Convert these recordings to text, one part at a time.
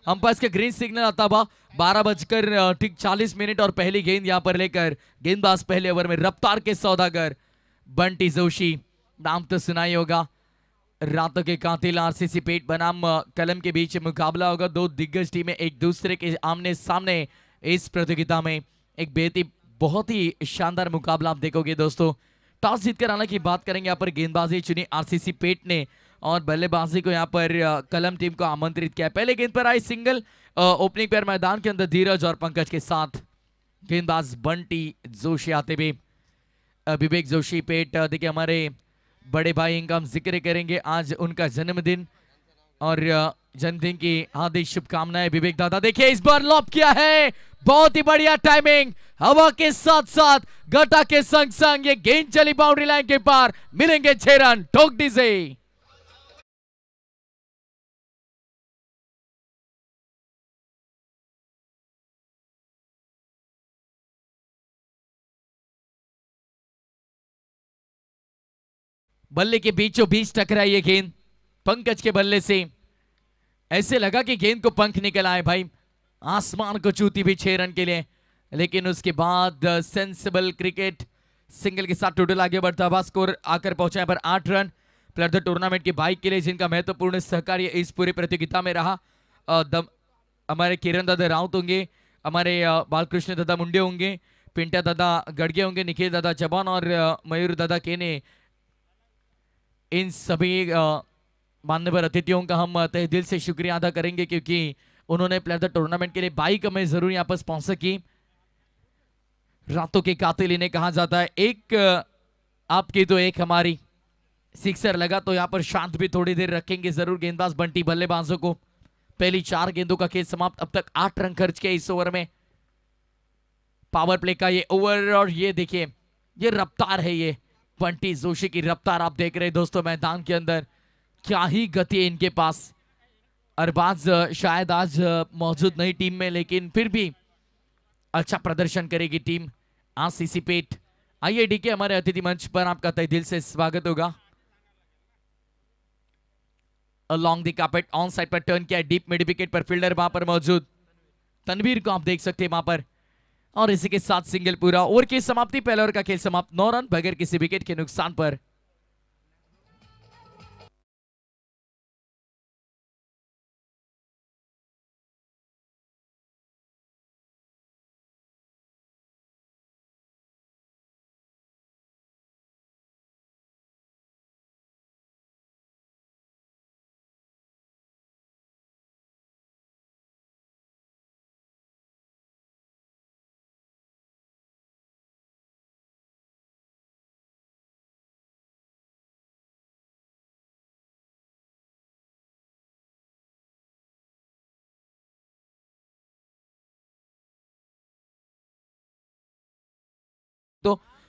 Umpire के green signal आता हुआ 12 बजकर ठीक 40 मिनट और पहली गेंद यहां पर लेकर गेंदबाज पहले ओवर में रफ्तार के सौदागर बंटी जोशी, नाम तो सुना ही होगा। रातों के कातिल आरसीसी पेट बनाम कलम के बीच मुकाबला होगा। दो दिग्गज टीमें एक दूसरे के आमने सामने इस प्रतियोगिता में। एक बेहतरीन बहुत ही शानदार मुकाबला आप देखोगे दोस्तों। टॉस जीतकर आने की बात करेंगे, यहाँ पर गेंदबाजी चुनी आरसीसी पेट ने और बल्लेबाजी को यहाँ पर कलम टीम को आमंत्रित किया। पहले गेंद पर आई सिंगल, ओपनिंग पर मैदान के अंदर धीरज और पंकज के साथ गेंदबाज बंटी जोशी आते हुए। विवेक जोशी पेट देखिए हमारे बड़े भाई, इनका हम जिक्र करेंगे, आज उनका जन्मदिन और जन्मदिन की हार्दिक शुभकामनाएं विवेक दादा। देखिए इस बार लॉप किया है, बहुत ही बढ़िया टाइमिंग, हवा के साथ साथ गटा के संग संग ये गेंद चली बाउंड्री लाइन के पार, मिलेंगे 6 रन। ठोक दीजिए। बल्ले के बीचों बीच टकराई ये गेंद पंकज के बल्ले से, ऐसे लगा कि गेंद को पंख निकल आए भाई, आसमान को छूती भी 6 रन के लिए। लेकिन उसके बाद सेंसिबल क्रिकेट सिंगल के साथ टोटल आगे बढ़ता हुआ स्कोर आकर पहुंचा है पर 8 रन। प्लेयर द टूर्नामेंट की बाइक के लिए जिनका महत्वपूर्ण सहकार्य इस पूरी प्रतियोगिता में रहा, हमारे किरण दादा राउत होंगे, हमारे बालकृष्ण दादा मुंडे होंगे, पिंटा दादा गड़गे होंगे, निखिल दादा चौहान और मयूर दादा केने। इन सभी मान्यवर अतिथियों का हम तहे दिल से शुक्रिया अदा करेंगे क्योंकि उन्होंने प्लेयर द टूर्नामेंट के लिए बाइक हमें जरूर यहाँ पर स्पॉन्सर की। रातों के कातिल इन्हें कहा जाता है, एक आपकी तो एक हमारी। सिक्सर लगा तो यहाँ पर शांत भी थोड़ी देर रखेंगे जरूर गेंदबाज बंटी बल्लेबाजों को। पहली 4 गेंदों का खेल समाप्त, अब तक 8 रन खर्च किए इस ओवर में। पावर प्ले का ये ओवर और ये देखिए ये रफ्तार है, ये बंटी जोशी की रफ्तार आप देख रहे हैं दोस्तों मैदान के अंदर, क्या ही गति है इनके पास। अरबाज शायद आज मौजूद नहीं टीम में, लेकिन फिर भी अच्छा प्रदर्शन करेगी टीम आरसीसी पेट। आइए डीके हमारे अतिथि मंच पर आपका तहे दिल से स्वागत होगा। Along the carpet on side पर टर्न किया, डीप मिड विकेट पर फील्डर वहां पर मौजूद तनवीर को आप देख सकते हैं वहां पर, और इसी के साथ सिंगल पूरा। ओवर की समाप्ति, पहले ओवर का खेल समाप्त 9 रन बगैर किसी विकेट के नुकसान पर।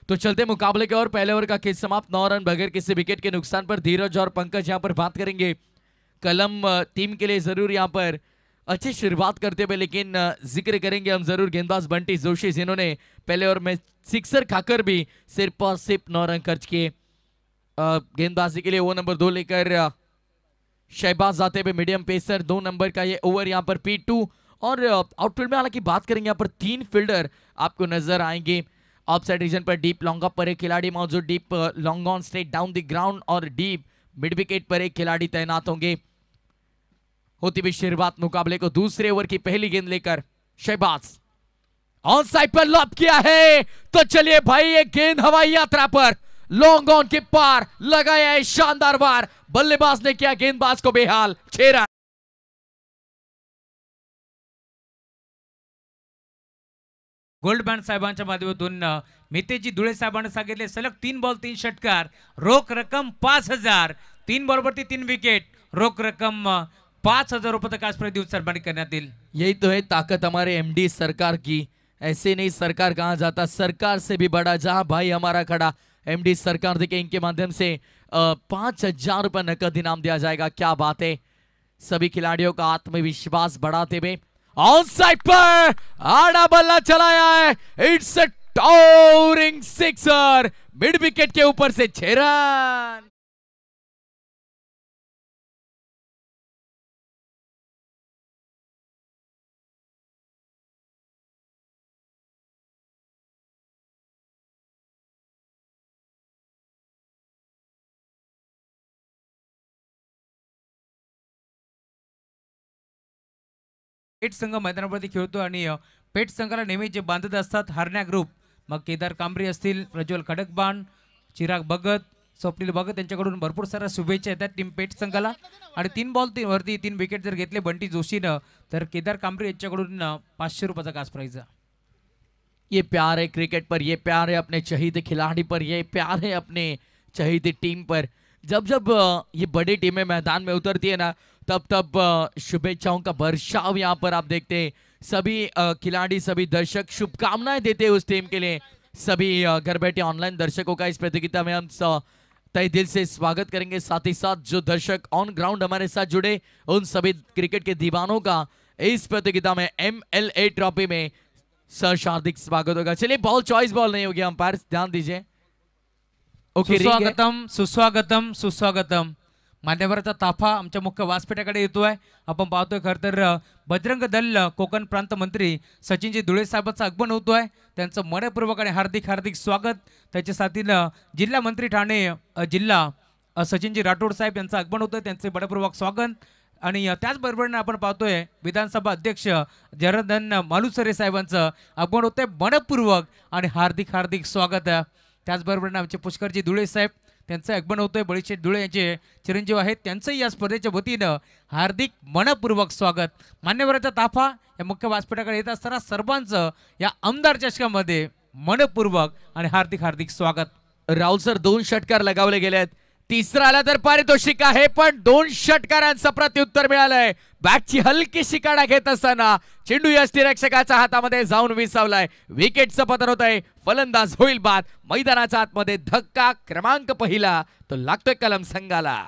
तो चलते मुकाबले के और पहले ओवर का खेल समाप्त 9 रन बगैर किसी विकेट के नुकसान पर। धीरज और पंकज यहां पर बात करेंगे कलम टीम के लिए जरूर यहां पर अच्छी शुरुआत करते हुए, लेकिन जिक्र करेंगे हम जरूर गेंदबाज बंटी जोशी जिन्होंने पहले ओवर में सिक्सर खाकर भी सिर्फ और सिर्फ 9 रन खर्च किए। गेंदबाजी के लिए वो नंबर 2 लेकर शहबाज आते हुए मीडियम पेसर, 2 नंबर का ये ओवर यहाँ पर P2। और आउटफील्ड में हालांकि बात करेंगे यहाँ पर 3 फील्डर आपको नजर आएंगे। ऑफसाइड रीजन पर डीप लॉन्ग अप पर एक खिलाड़ी मौजूद, deep long on straight down the ground और डीप मिड विकेट पर एक खिलाड़ी तैनात होंगे। होती हुई शुरुआत मुकाबले को दूसरे ओवर की पहली गेंद लेकर शहबाज ऑन साइड पर लॉप किया है, तो चलिए भाई ये गेंद हवाई यात्रा पर लॉन्ग ऑन के पार लगाया है, शानदार वार बल्लेबाज ने किया गेंदबाज को बेहाल। 6 रन। गोल्ड बँड साहेबांच्या माध्यमातून मेतेजी धुळे साहेबांनी सांगितले सलग 3 बॉल 3 षटकार, रोख रक्कम 5000, 3 बॉलवरती 3 विकेट, रोख रक्कम 5000 रुपये तक आज प्रतिदिन सन्मानित करण्यात येईल। यही तो है ताकत हमारे एमडी सरकार की, ऐसे नहीं सरकार कहा जाता, सरकार से भी बड़ा जहां भाई हमारा खड़ा एमडी सरकार। देखिए इनके माध्यम से 5000 रुपये नकद इनाम दिया जाएगा, क्या बात है। सभी खिलाड़ियों का आत्मविश्वास बढ़ाते हुए ऑन साइड पर आड़ा बल्ला चलाया है, it's a towering sixer, mid wicket के ऊपर से 6 रन। पेठ संघ मैदानावरती खेळतो आणि पेठ संघाला नेहमी जे बांधत असतात हरण्या ग्रुप, मग केदार कांबरी असतील, प्रज्वल खडकबाण, चिराग भगत, स्वप्नील भगत यांच्याकडून भरपूर साऱ्या शुभेच्छा येतात टीम पेठ संघाला. आणि 3 बॉल 3 वरती 3 विकेट जर घेतले बंटी जोशीनं तर केदार कांबरी यांच्याकडून 500 रुपयाचा कास प्राइज. ये प्यार है क्रिकेट पर, ये प्यार है अपने चहीते खिलाड़ी पर, ये प्यार है अपने चहीते टीम पर। जब जब ये बड़ी टीमें मैदान में उतरती है ना, तब तब शुभेच्छाओं का बर्षाव यहाँ पर आप देखते हैं। सभी खिलाड़ी, सभी दर्शक शुभकामनाएं देते हैं उस टीम के लिए। सभी घर बैठे ऑनलाइन दर्शकों का इस प्रतियोगिता में हम तहे दिल से स्वागत करेंगे। साथ ही साथ जो दर्शक ऑन ग्राउंड हमारे साथ जुड़े, उन सभी क्रिकेट के दीवानों का इस प्रतियोगिता में MLA ट्रॉफी में हार्दिक स्वागत होगा। चलिए, बॉल चॉइस बॉल नहीं होगी, अंपायर ध्यान दीजिए। ओके, सुस्वागतम सुस्वागतम सुस्वागतम. मान्यवराचा ताफा आमच्या मुख्य व्यासपीठाकडे येतोय. आपण पाहतोय खर तर बजरंग दल कोकण प्रांत मंत्री सचिनजी धुळे साहेबांचं आगमन होतोय. त्यांचं मनपूर्वक आणि हार्दिक हार्दिक स्वागत. त्याच्या साथीनं जिल्हा मंत्री ठाणे जिल्हा सचिनजी राठोड साहेब यांचं आगमन होतंय. त्यांचे मनपूर्वक स्वागत. आणि त्याचबरोबर आपण पाहतोय विधानसभा अध्यक्ष जनार्दन मालुसरे साहेबांचं आगमन होतंय. मनपूर्वक आणि हार्दिक हार्दिक स्वागत. त्याचबरोबर आमचे पुष्करजी धुळे साहेब त्यांचं आगमन होतंय. बळीशेठ धुळे यांचे चिरंजीव आहेत, त्यांचंही या स्पर्धेच्या वतीनं हार्दिक मनपूर्वक स्वागत. मान्यवराचा ताफा या मुख्य व्यासपीठाकडे येत असताना सर्वांचं या आमदार चषकामध्ये मनपूर्वक आणि हार्दिक हार्दिक स्वागत. राहुल सर, 2 षटकार लगावले गेलेत. तिसरा आला तर पारितोषिक आहे, पण 2 षटकारांचं प्रत्युत्तर मिळालंय. बॅटची हलकीशी काढा घेत असताना चेंडू यष्टिरक्षकाच्या हातामध्ये जाऊन विसावलाय. विकेटचं पतन होत आहे. फलंदाज होईल बाद. मैदानाच्या आतमध्ये धक्का क्रमांक पहिला तो लागतोय कलम संघाला.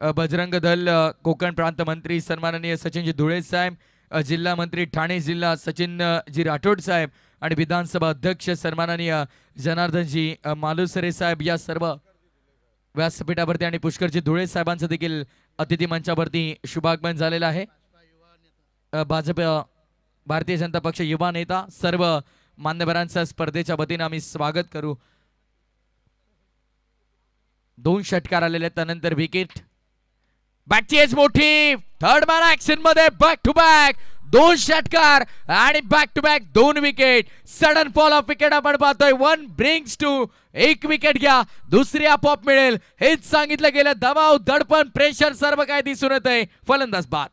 बजरंग दल कोकण प्रांत मंत्री सन्माननीय सचिनजी धुळे साहेब, जिल्हा मंत्री ठाणे जिल्हा सचिनजी राठोड साहेब आणि विधानसभा अध्यक्ष सन्माननीय जनार्दनजी मालुसरे साहेब या सर्व व्यासपीठावरती आणि पुष्करजी धुळे साहेबांचं देखील अतिथी मंचावरती शुभागमन झालेलं आहे. भाजप भारतीय जनता पक्ष युवा नेता सर्व मान्यवरांचा स्पर्धेच्या वतीने आम्ही स्वागत करू. 2 षटकार आलेले त्यानंतर विकेट. बॅटची एज मोठी. थर्ड मॅन ऍक्शन मध्ये बॅक टू बॅक 2 षटकार आणि back to back 2 wicket. Sudden fall of wicket आपण पाहतोय. 1 ब्रिंग्स टू 1 विकेट घ्या, दुसरी आपोआप मिळेल हेच सांगितलं गेलं. दबाव, दडपण, प्रेशर सर्व काय दिसून येत आहे. फलंदाज बाद.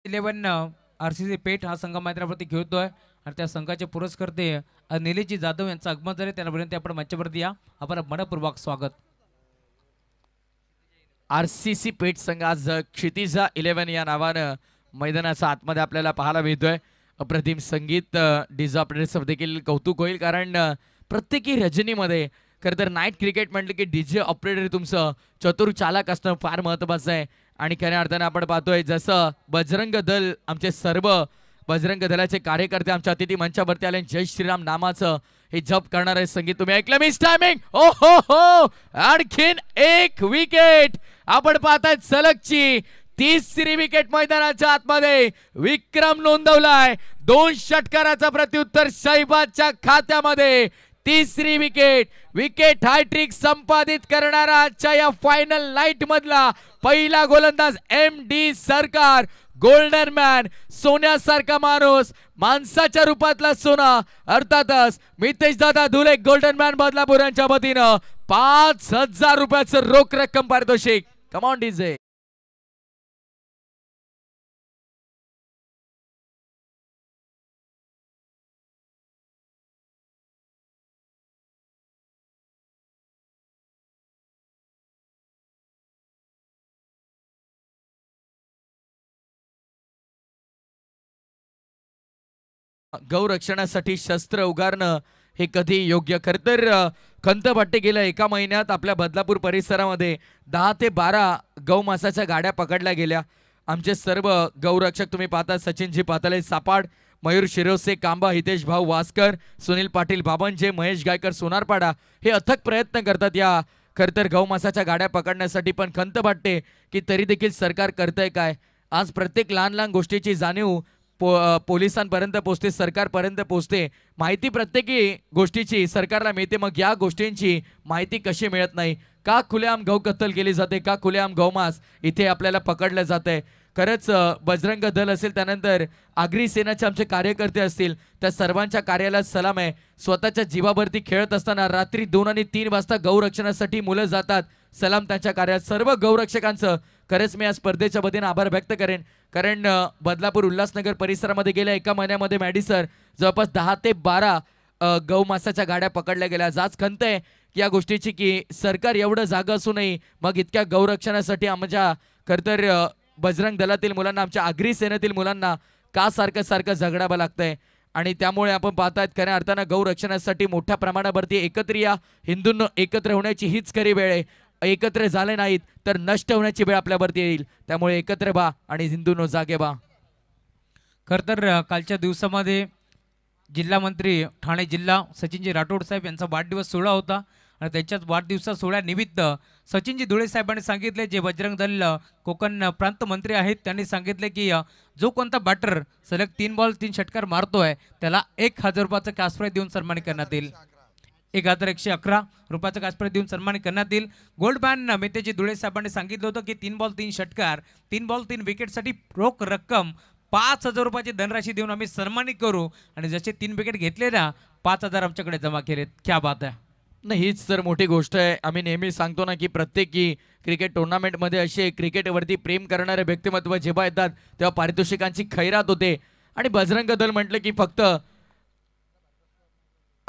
इलेव्हन RCC पेठ हा संघ मैदानावरती खेळतोय आणि त्या संघाचे पुरस्कर्ते निलेशजी जाधव यांचं आगमन झाले. त्यांना विनंती आपण मंचावरती या. आपण मनपूर्वक स्वागत. RCC पेठ संघ आज क्षितिजा 11 या नावानं मैदानाच्या आतमध्ये आपल्याला पाहायला मिळतोय. अप्रतिम संगीत डीजे ऑपरेटर्स देखील कौतुक होईल, कारण प्रत्येकी रजनीमध्ये खरं तर नाईट क्रिकेट म्हटलं की डीजे ऑपरेटर तुमचं चतुर चालक असणं फार महत्त्वाचं आहे. आणि खऱ्या अर्थानं आपण पाहतोय जसं बजरंग दल, आमचे सर्व बजरंग दलाचे कार्यकर्ते आमच्या अतिथी मंचावरती आले. जय श्रीराम नामाचं हे जप करणारे संगीत तुम्ही ऐकलं. Miss timing. ओ हो हो, आणखीन 1 विकेट आपण पाहताय. सलगची 3री विकेट मैदानाच्या आतमध्ये विक्रम नोंदवलाय. 2 षटकाराचा प्रत्युत्तर शैबाजच्या खात्यामध्ये. 3री विकेट. विकेट हायट्रिक संपादित करणारा आजच्या या फायनल नाईट मधला पहिला गोलंदाज MD सरकार. गोल्डन मॅन, सोन्यासारखा माणूस, माणसाच्या रूपातला सोना, अर्थातच मितेश दादा धुले गोल्डन मॅन बदलापूर यांच्या वतीनं 5000 रुपयाचं रोख रक्कम पारितोषिक. Come on DJ. गौरक्षणासाठी शस्त्र उगारणं हे कधी योग्य? खरं तर खंत वाटते गेल्या एका महिन्यात आपल्या बदलापूर परिसरामध्ये 10 ते 12 गौमासाच्या गाड्या पकडल्या गेल्या. आमचे सर्व गौरक्षक तुम्ही पाहता, सचिनजी पाताले सापाड, मयूर शिरोसे कांबा, हितेश भाऊ वासकर, सुनील पाटील बाबनजे, महेश गायकर सोनारपाडा हे अथक प्रयत्न करतात या खरं तर गौमासाच्या गाड्या पकडण्यासाठी. पण खंत वाटते की तरी देखील सरकार करतंय काय? आज प्रत्येक लहान लहान गोष्टीची जाणीव पोलिसांपर्यंत पोहोचते, सरकारपर्यंत पोहोचते. माहिती प्रत्येकी गोष्टीची सरकारला मिळते, मग या गोष्टींची माहिती कशी मिळत नाही? का खुलेआम गौ कत्तल केली जाते? का खुलेआम गौमास इथे आपल्याला पकडलं जातंय? खरंच बजरंग दल असेल, त्यानंतर आगरी सेनाचे आमचे कार्यकर्ते असतील, त्या सर्वांच्या कार्याला सलाम आहे. स्वतःच्या जीवावरती खेळत असताना रात्री 2 आणि 3 वाजता गौरक्षणासाठी मुलं जातात, सलाम त्यांच्या कार्यात. सर्व गौरक्षकांचं खरंच मी या स्पर्धेच्या वतीने आभार व्यक्त करेन. कारण बदलापूर उल्हासनगर परिसरामध्ये गेल्या एका महिन्यामध्ये मॅडीसर जवळपास 10 ते 12 गौमासाच्या गाड्या पकडल्या गेल्या. आज खंत आहे या गोष्टीची की सरकार एवढं जागा असूनही मग इतक्या गौरक्षणासाठी आमच्या खरं तर बजरंग दलातील मुलांना, आमच्या आगरी सेनेतील मुलांना का सारखं सारखं झगडावं लागतंय? आणि त्यामुळे आपण पाहतायत खऱ्या अर्थानं गौरक्षणासाठी मोठ्या प्रमाणावरती एकत्र या. हिंदूंनो एकत्र होण्याची हीच खरी वेळ आहे. एकत्र झाले नाहीत तर नष्ट होण्याची वेळ आपल्यावरती येईल. त्यामुळे एकत्र व्हा आणि हिंदूंनो जागे व्हा. खरं तर कालच्या दिवसामध्ये जिल्हा मंत्री ठाणे जिल्हा सचिनजी राठोड साहेब यांचा वाढदिवस सोहळा होता आणि त्यांच्याच वाढदिवसा सोहळ्यानिमित्त सचिनजी धुळे साहेबांनी सांगितले, जे बजरंग दल कोकण प्रांत मंत्री आहेत त्यांनी सांगितले की जो कोणता बॅटर सलग 3 बॉल 3 षटकार मारतोय त्याला 1000 रुपयाचं कॅश प्राइज देऊन सन्मानित करण्यात येईल. 1111 रुपयाचं कॅश प्राइज देऊन सन्मानित करण्यात येईल. गोल्ड बॅन मेतेजी धुळे साहेबांनी सांगितलं होतं की 3 बॉल 3 षटकार 3 बॉल 3 विकेटसाठी रोख रक्कम 5000 रुपयाची धनराशी देऊन आम्ही सन्मानित करू आणि जसे 3 विकेट घेतले ना 5000 आमच्याकडे जमा केलेत. क्या बात आहे. नाही, हीच तर मोठी गोष्ट आहे. आम्ही नेहमी सांगतो ना की प्रत्येकी क्रिकेट टुर्नामेंटमध्ये असे क्रिकेटवरती प्रेम करणारे व्यक्तिमत्व जेव्हा येतात तेव्हा पारितोषिकांची खैरात होते. आणि बजरंग दल म्हटलं की फक्त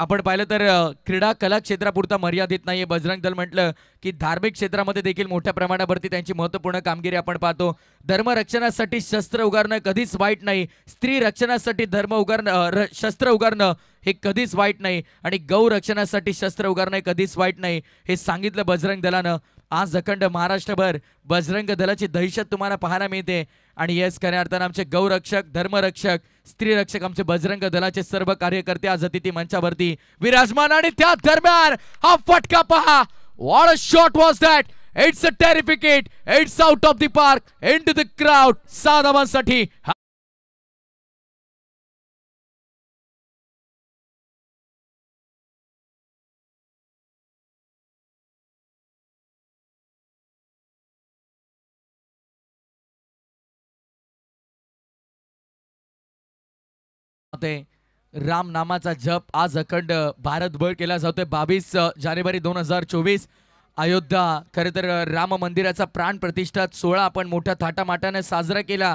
आपण पाहिलं तर क्रीडा कला क्षेत्रापुरता मर्यादित नाहीये. बजरंग दल म्हटलं की धार्मिक क्षेत्रामध्ये देखील मोठ्या प्रमाणावरती त्यांची महत्त्वपूर्ण कामगिरी आपण पाहतो. धर्मरक्षणासाठी शस्त्र उगारणं कधीच वाईट नाही. स्त्री रक्षणासाठी शस्त्र उगारणं हे कधीच वाईट नाही. आणि गौ रक्षणासाठी शस्त्र उगारणं कधीच वाईट नाही, हे सांगितलं बजरंग दलानं. आज अखंड महाराष्ट्रभर बजरंग दलाची दहशत तुम्हाला पाहायला मिळते. आणि येस, खऱ्या अर्थानं आमचे गौरक्षक, धर्मरक्षक, स्त्री रक्षक, आमचे बजरंग दलाचे सर्व कार्यकर्ते आज अतिथी मंचावरती विराजमान. आणि त्या दरम्यान हा फटका पहा. What a shot was that. It's a terrific hit. It's out of the park into the crowd. 6 धावांसाठी राम नामाचा जप आज अखंड भारतभर केला जातोय. 22 जानेवारी 2024 अयोध्या खरे तर राम मंदिराचा प्राण प्रतिष्ठा सोहळा आपण मोठ्या थाटामाटाने साजरा केला.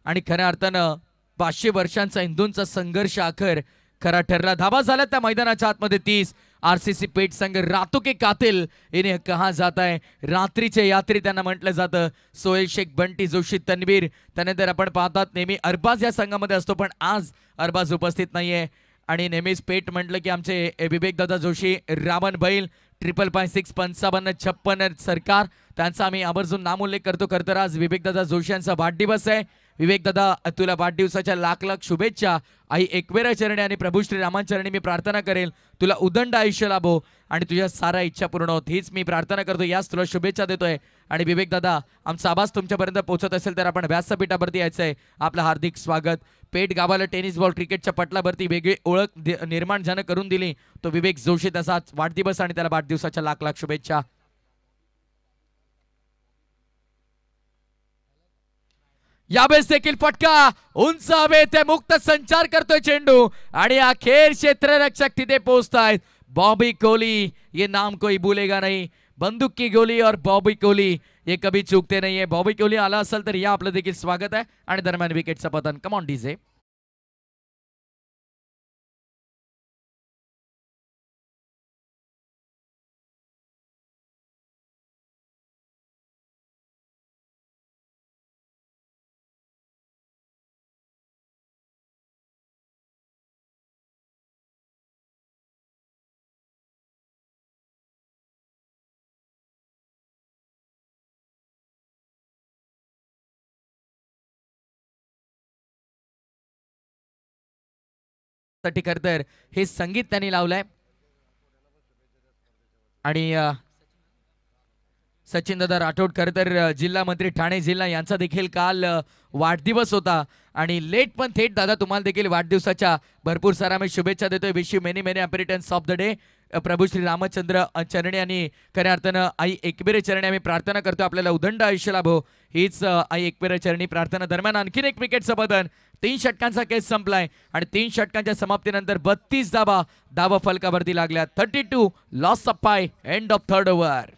आणि खऱ्या अर्थानं 500 वर्षांचा हिंदूंचा संघर्ष अखेर खरा ठरला. धावा झाल्या त्या मैदानाच्या आतमध्ये 30. आरसीसी पेट संघ रातों के कातिल इन्हें कहा जाता है. रात्रीचे यात्री त्यांना म्हटलं जातं. सोहेल शेख, बंटी जोशी, तन्वीर, त्यानंतर आपण पाहतात नेहमी अरबाज या संघामध्ये असतो, पण आज अरबाज उपस्थित नाहीये. आणि नेहमीच पेट म्हटलं की आमचे विवेकदादा जोशी, रावण बैल, 555 55 56 सरकार, त्यांचा आम्ही आवर्जून नामोल्लेख करतो. खरं तर आज विवेकदादा जोशी यांचा वाढदिवस आहे. विवेकदादा, तुला वाढदिवसाच्या लाख लाख शुभेच्छा. आई एकवेरा चरणी आणि प्रभू श्रीरामांचरणी मी प्रार्थना करेल तुला उदंड आयुष्य लाभो आणि तुझ्या साऱ्या इच्छा पूर्ण होत, हीच मी प्रार्थना करतो. याच तुला शुभेच्छा देतोय. आणि विवेकदादा, आमचा आवाज तुमच्यापर्यंत पोहोचत असेल तर आपण व्यासपीठावरती यायचं आहे. आपलं हार्दिक स्वागत. पेट गावाला टेनिस बॉल क्रिकेटच्या पटलावरती वेगळी ओळख निर्माण ज्यानं करून दिली तो विवेक जोशी. तसाच वाढदिवस आणि त्याला वाढदिवसाच्या लाख लाख शुभेच्छा. यावेळेस देखील फटका उंच हवेत आहे. मुक्त संचार करतोय चेंडू आणि अखेर क्षेत्ररक्षक तिथे पोहोचतायत. बॉबी कोहली, ये नाम कोई भूलेगा नहीं. बंदूक की गोली और बॉबी कोहली ये कभी चूकते नहीं है. बॉबी कोहली आला असेल तर या आपलं देखील स्वागत आहे. आणि दरम्यान विकेटचं पतन. Come on DJ. साठी खर तर हे संगीत त्यांनी लावलंय आणि सचिन दादा राठोड खर तर जिल्हा मंत्री ठाणे जिल्हा यांचा देखील काल वाढदिवस होता आणि लेट पण थेट दादा तुम्हाला देखील वाढदिवसाच्या भरपूर सारा आम्ही शुभेच्छा देतोय. Wish you many many happy returns of the day. प्रभू श्री रामचंद्र चरणी आणि खऱ्या अर्थानं आई एकविरे चरणी आम्ही प्रार्थना करतो आपल्याला उदंड आयुष्य लाभो हीच आई एकविरे चरणी प्रार्थना. दरम्यान आणखीन एक विकेटचं बदल 3 षटकांचा केस संपलाय आणि 3 षटकांच्या समाप्तीनंतर 32 धावा फलकावरती लागल्या. 32 loss of 5 end of third over.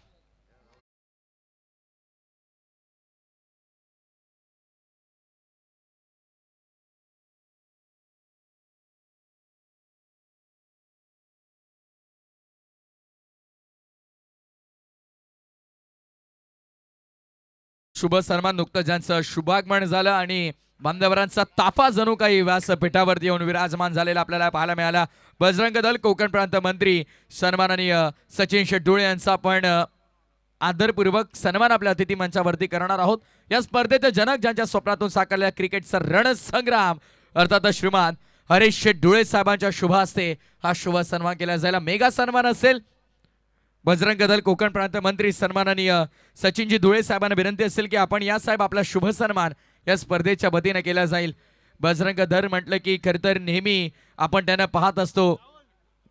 शुभ सन्मान नुकतं ज्यांचं शुभागमन झालं आणि बांधवरांचा ताफा जणू काही व्यासपीठावरती येऊन विराजमान झालेला आपल्याला पाहायला मिळाला. बजरंग दल कोकण प्रांत मंत्री सन्माननीय सचिन शेट्टी यांचा आपण आदरपूर्वक सन्मान आपल्या अतिथी मंचावरती करणार आहोत. या स्पर्धेचे जनक ज्यांच्या स्वप्नातून साकारलेला क्रिकेटचा रणसंग्राम अर्थातच श्रीमान हरीश शेट्टी साहेबांच्या शुभ हस्ते हा शुभ सन्मान केला जायला. मेगा सन्मान असेल. बजरंग दल कोकण प्रांत मंत्री सन्माननीय सचिनजी धुळे साहेबांना विनंती असेल की आपण या साहेब आपला शुभ सन्मान या स्पर्धेच्या वतीने केला जाईल. बजरंग दल म्हटलं की खरं तर नेहमी आपण त्यांना पाहत असतो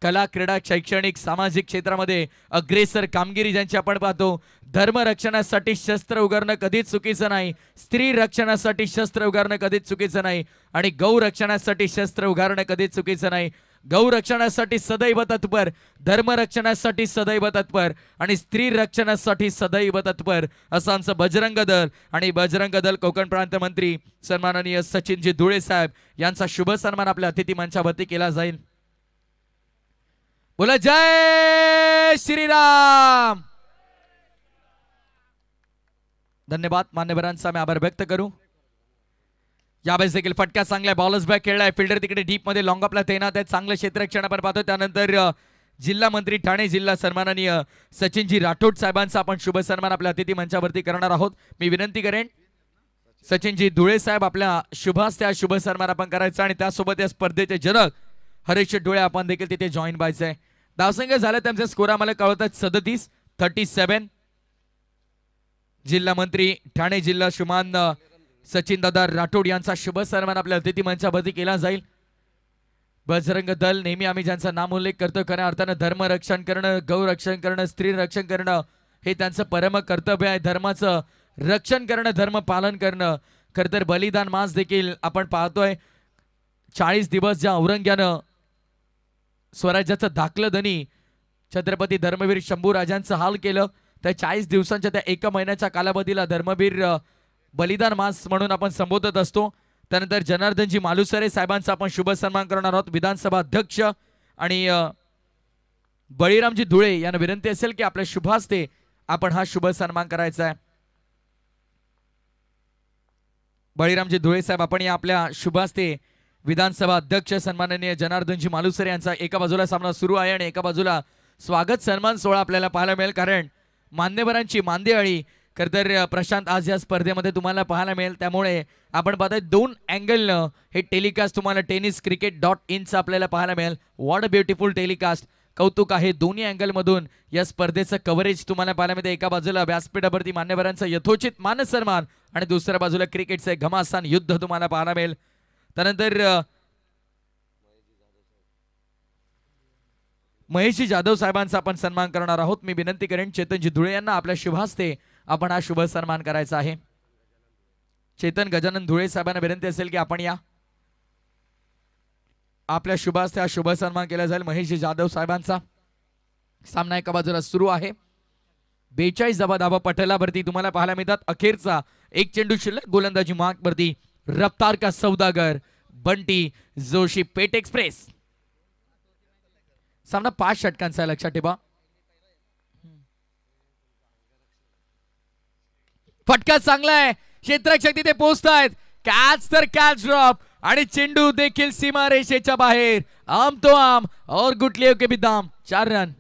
कला क्रीडा शैक्षणिक सामाजिक क्षेत्रामध्ये अग्रेसर कामगिरी ज्यांची आपण पाहतो. धर्म रक्षणासाठी शस्त्र उगारणं कधीच चुकीचं नाही. स्त्री रक्षणासाठी शस्त्र उगारणं कधीच चुकीचं नाही आणि गौ रक्षणासाठी शस्त्र उगारणं कधीच चुकीचं नाही. गौ रक्षणासाठी सदैव तत्पर, धर्म रक्षणासाठी सदैव तत्पर आणि स्त्री रक्षणासाठी सदैव तत्पर असं आमचं बजरंग दल आणि बजरंग दल कोकण प्रांत मंत्री सन्माननीय सचिनजी धुळे साहेब यांचा शुभ सन्मान आपल्या अतिथी मंचावरती केला जाईल. बोला जय श्रीराम. धन्यवाद मान्यवरांचा मी आभार व्यक्त करू. यावेळेस देखील फटका चांगला बॉलर्स बॅक खेळलाय. फिल्डर तिकडे डीप मध्ये लॉंग अपला तैनात आहे. चांगलं क्षेत्ररक्षण आपण पाहतो. त्यानंतर जिल्हा मंत्री ठाणे जिल्हा सन्माननीय सचिनजी राठोड साहेबांचा आपण शुभ सन्मान आपल्या अतिथी मंचावरती करणार आहोत. मी विनंती करेन सचिनजी धुळे साहेब आपल्या शुभास्ते शुभ सन्मान आपण करायचा आणि त्यासोबत या स्पर्धेचे जनक हरीश धुळे आपण देखील तिथे जॉईन व्हायचंय. धावसंख्या झालं त्यांचे स्कोर आम्हाला कळवतात 37 जिल्हा मंत्री ठाणे जिल्हा श्रीमान सचिन दादा राठोड यांचा शुभ सन्मान आपल्या अतिथी मंचावरती केला जाईल. बजरंग दल नेहमी आम्ही ज्यांचा नाम उल्लेख करतो खऱ्या अर्थानं धर्म रक्षण करणं, गौ रक्षण करणं, स्त्री रक्षण करणं हे त्यांचं परम कर्तव्य आहे. धर्माचं रक्षण करणं, धर्म पालन करणं. खरं तर बलिदान मास देखील आपण पाहतोय. 40 दिवस ज्या औरंग्यानं स्वराज्याचं धाकलं धनी छत्रपती धर्मवीर शंभू राजांचं हाल केलं त्या 40 दिवसांच्या त्या 1 महिन्याच्या कालावधीला धर्मवीर बलिदान मास म्हणून आपण संबोधत असतो. त्यानंतर जनार्दनजी मालुसरे साहेबांचा आपण शुभ सन्मान करणार आहोत. विधानसभा अध्यक्ष आणि बळीरामजी धुळे यांना विनंती असेल की आपल्या शुभ हस्ते आपण हा शुभ सन्मान करायचा आहे. बळीरामजी धुळे साहेब आपण या आपल्या शुभ हस्ते विधानसभा अध्यक्ष सन्माननीय जनार्दनजी मालुसरे यांचा एका बाजूला सामना सुरू आहे आणि एका बाजूला स्वागत सन्मान सोहळा आपल्याला पाहायला मिळेल. कारण मान्यवरांची मांदियाळी खरं तर प्रशांत आज या स्पर्धेमध्ये तुम्हाला पाहायला मिळेल. त्यामुळे आपण पाहतोय 2 अँगलनं हे टेलिकास्ट तुम्हाला tenniscricket.in आपल्याला पाहायला मिळेल. What a beautiful telecast. कौतुक आहे दोन्ही अँगलमधून या स्पर्धेचं कव्हरेज तुम्हाला पाहायला मिळते. एका बाजूला व्यासपीठावरती मान्यवरांचा यथोचित मान सन्मान आणि दुसऱ्या बाजूला क्रिकेटचे घमासान युद्ध तुम्हाला पाहायला मिळेल. त्यानंतर महेशजी जाधव साहेबांचा आपण सन्मान करणार आहोत. मी विनंती करेन चेतनजी धुळे यांना आपल्या शुभ हस्ते आपण हा शुभ सन्मान करायचा आहे. चेतन गजानन धुळे साहेबांना विनंती असेल की आपण या आपल्या शुभ हस्ते हा शुभ सन्मान केला जाईल. महेशजी जाधव साहेबांचा सामना एका बाजूला सुरू आहे. 42 धावा पटलावरती तुम्हाला पाहायला मिळतात. अखेरचा एक चेंडू शिल्लक. गोलंदाजी मार्कवरती रफ्तार का सौदागर बंटी जोशी पेट एक्सप्रेस. सामना 5 षटकांचा लक्षात ठेवा. फटका चांगला आहे. क्षेत्ररक्षक तिथे पोहोचतायत. कॅच तर कॅच ड्रॉप आणि चेंडू देखील सीमा रेषेच्या बाहेर. आम तो आम और गुटलियों के भी दाम. 4 रन.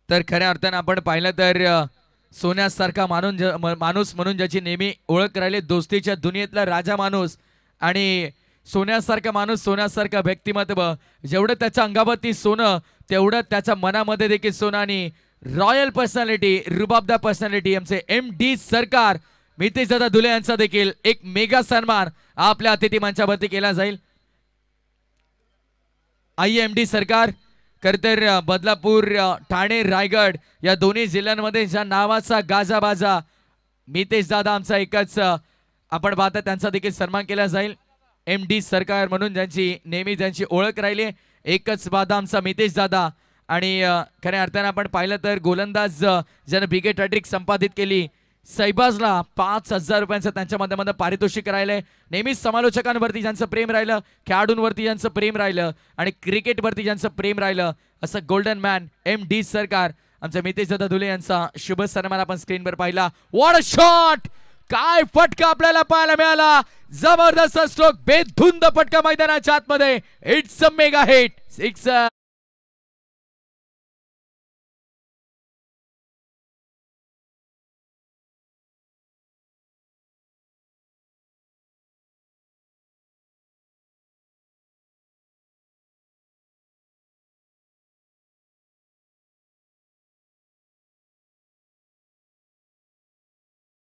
तर खऱ्या अर्थानं आपण पाहिलं तर सोन्यासारखा माणूस म्हणून ज्याची नेहमी ओळख राहिली, दोस्तीच्या दुनियेतला राजा माणूस आणि सोन्यासारखा माणूस, सोन्यासारखं व्यक्तिमत्व, जेवढं त्याच्या अंगावरती सोनं तेवढं त्याच्या मनामध्ये देखील सोनं आणि रॉयल पर्सनॅलिटी, रुबाबदार पर्सनॅलिटी आमचे MD सरकार मितेश दादा धुले यांचा देखील एक मेगा सन्मान आपल्या अतिथी मंचावरती केला जाईल. आइए MD सरकार. खरतर बदलापूर, ठाणे, रायगड या दोन्ही जिल्ह्यांमध्ये ज्या नावाचा गाजाबाजा मितेश दादा आमचा एकच आपण पाहता त्यांचा देखील सन्मान केला जाईल. MD सरकार म्हणून ज्यांची नेहमी ज्यांची ओळख राहिली, एकच वादा आमचा मितेश दादा. आणि खऱ्या अर्थानं आपण पाहिलं तर गोलंदाज ज्यानं बिगेट हॅट्रिक संपादित केली, सैबाजला 5,000 रुपयांचं त्यांच्या माध्यमातून पारितोषिक राहिलंय. नेहमीच समालोचकांवरती ज्यांचं प्रेम राहिलं, खेळाडूंवरती ज्यांचं प्रेम राहिलं आणि क्रिकेटवरती ज्यांचं प्रेम राहिलं, असं गोल्डन मॅन MD सरकार आमच्या मितेश दादा धुले यांचा शुभ सन्मान आपण स्क्रीनवर पाहिला. What a shot! काय फटका आपल्याला पाहायला मिळाला. जबरदस्त स्ट्रोक, बेधुंद फटका मैदानाच्या आतमध्ये. It's a mega hit. Sixer.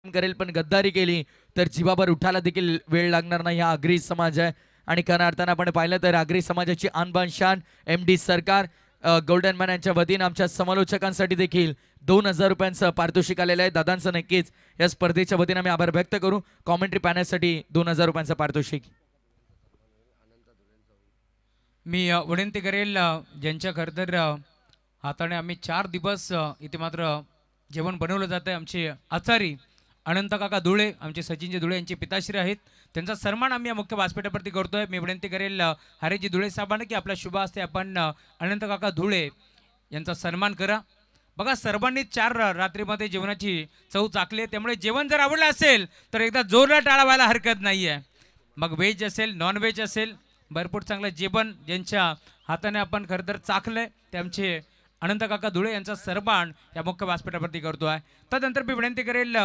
करेल पण गद्दारी केली तर जीवावर उठायला देखील वेळ लागणार नाही. हा आगरी समाज आहे आणि खऱ्या अर्थानं आपण पाहिलं तर आगरी समाजाची आणबान शान MD सरकार गोल्डन मॅन यांच्या वतीनं आमच्या समालोचकांसाठी देखील 2,000 रुपयांचं पारितोषिक आलेलं आहे. दादांचं नक्कीच या स्पर्धेच्या वतीनं आम्ही आभार व्यक्त करू. कॉमेंट्री पॅनलसाठी 2,000 रुपयांचं पारितोषिक. मी विनंती करेल ज्यांच्या खरतर हाताने आम्ही 4 दिवस इथे मात्र जेवण बनवलं जातं, आमचे आचारी अनंत काका धुळे, आमचे सचिनजी धुळे यांचे पिताश्री आहेत, त्यांचा सन्मान आम्ही या मुख्य व्यासपीठावरती करतोय. मी विनंती करेल हरेजी धुळे साहेबांना की आपल्या शुभ हस्ते आपण अनंत काका धुळे यांचा सन्मान करा. बघा, सर्वांनी 4 रात्रीमध्ये जेवणाची चव चाकली, त्यामुळे जेवण जर आवडलं असेल तर एकदा जोरदार टाळा व्हायला हरकत नाही आहे. मग व्हेज असेल, नॉन व्हेज असेल, भरपूर चांगलं जेवण ज्यांच्या हाताने आपण खरं तर चाखलंय ते आमचे अनंत काका धुळे यांचा सन्मान या मुख्य व्यासपीठावरती करतो आहे. त्यानंतर मी विनंती करेल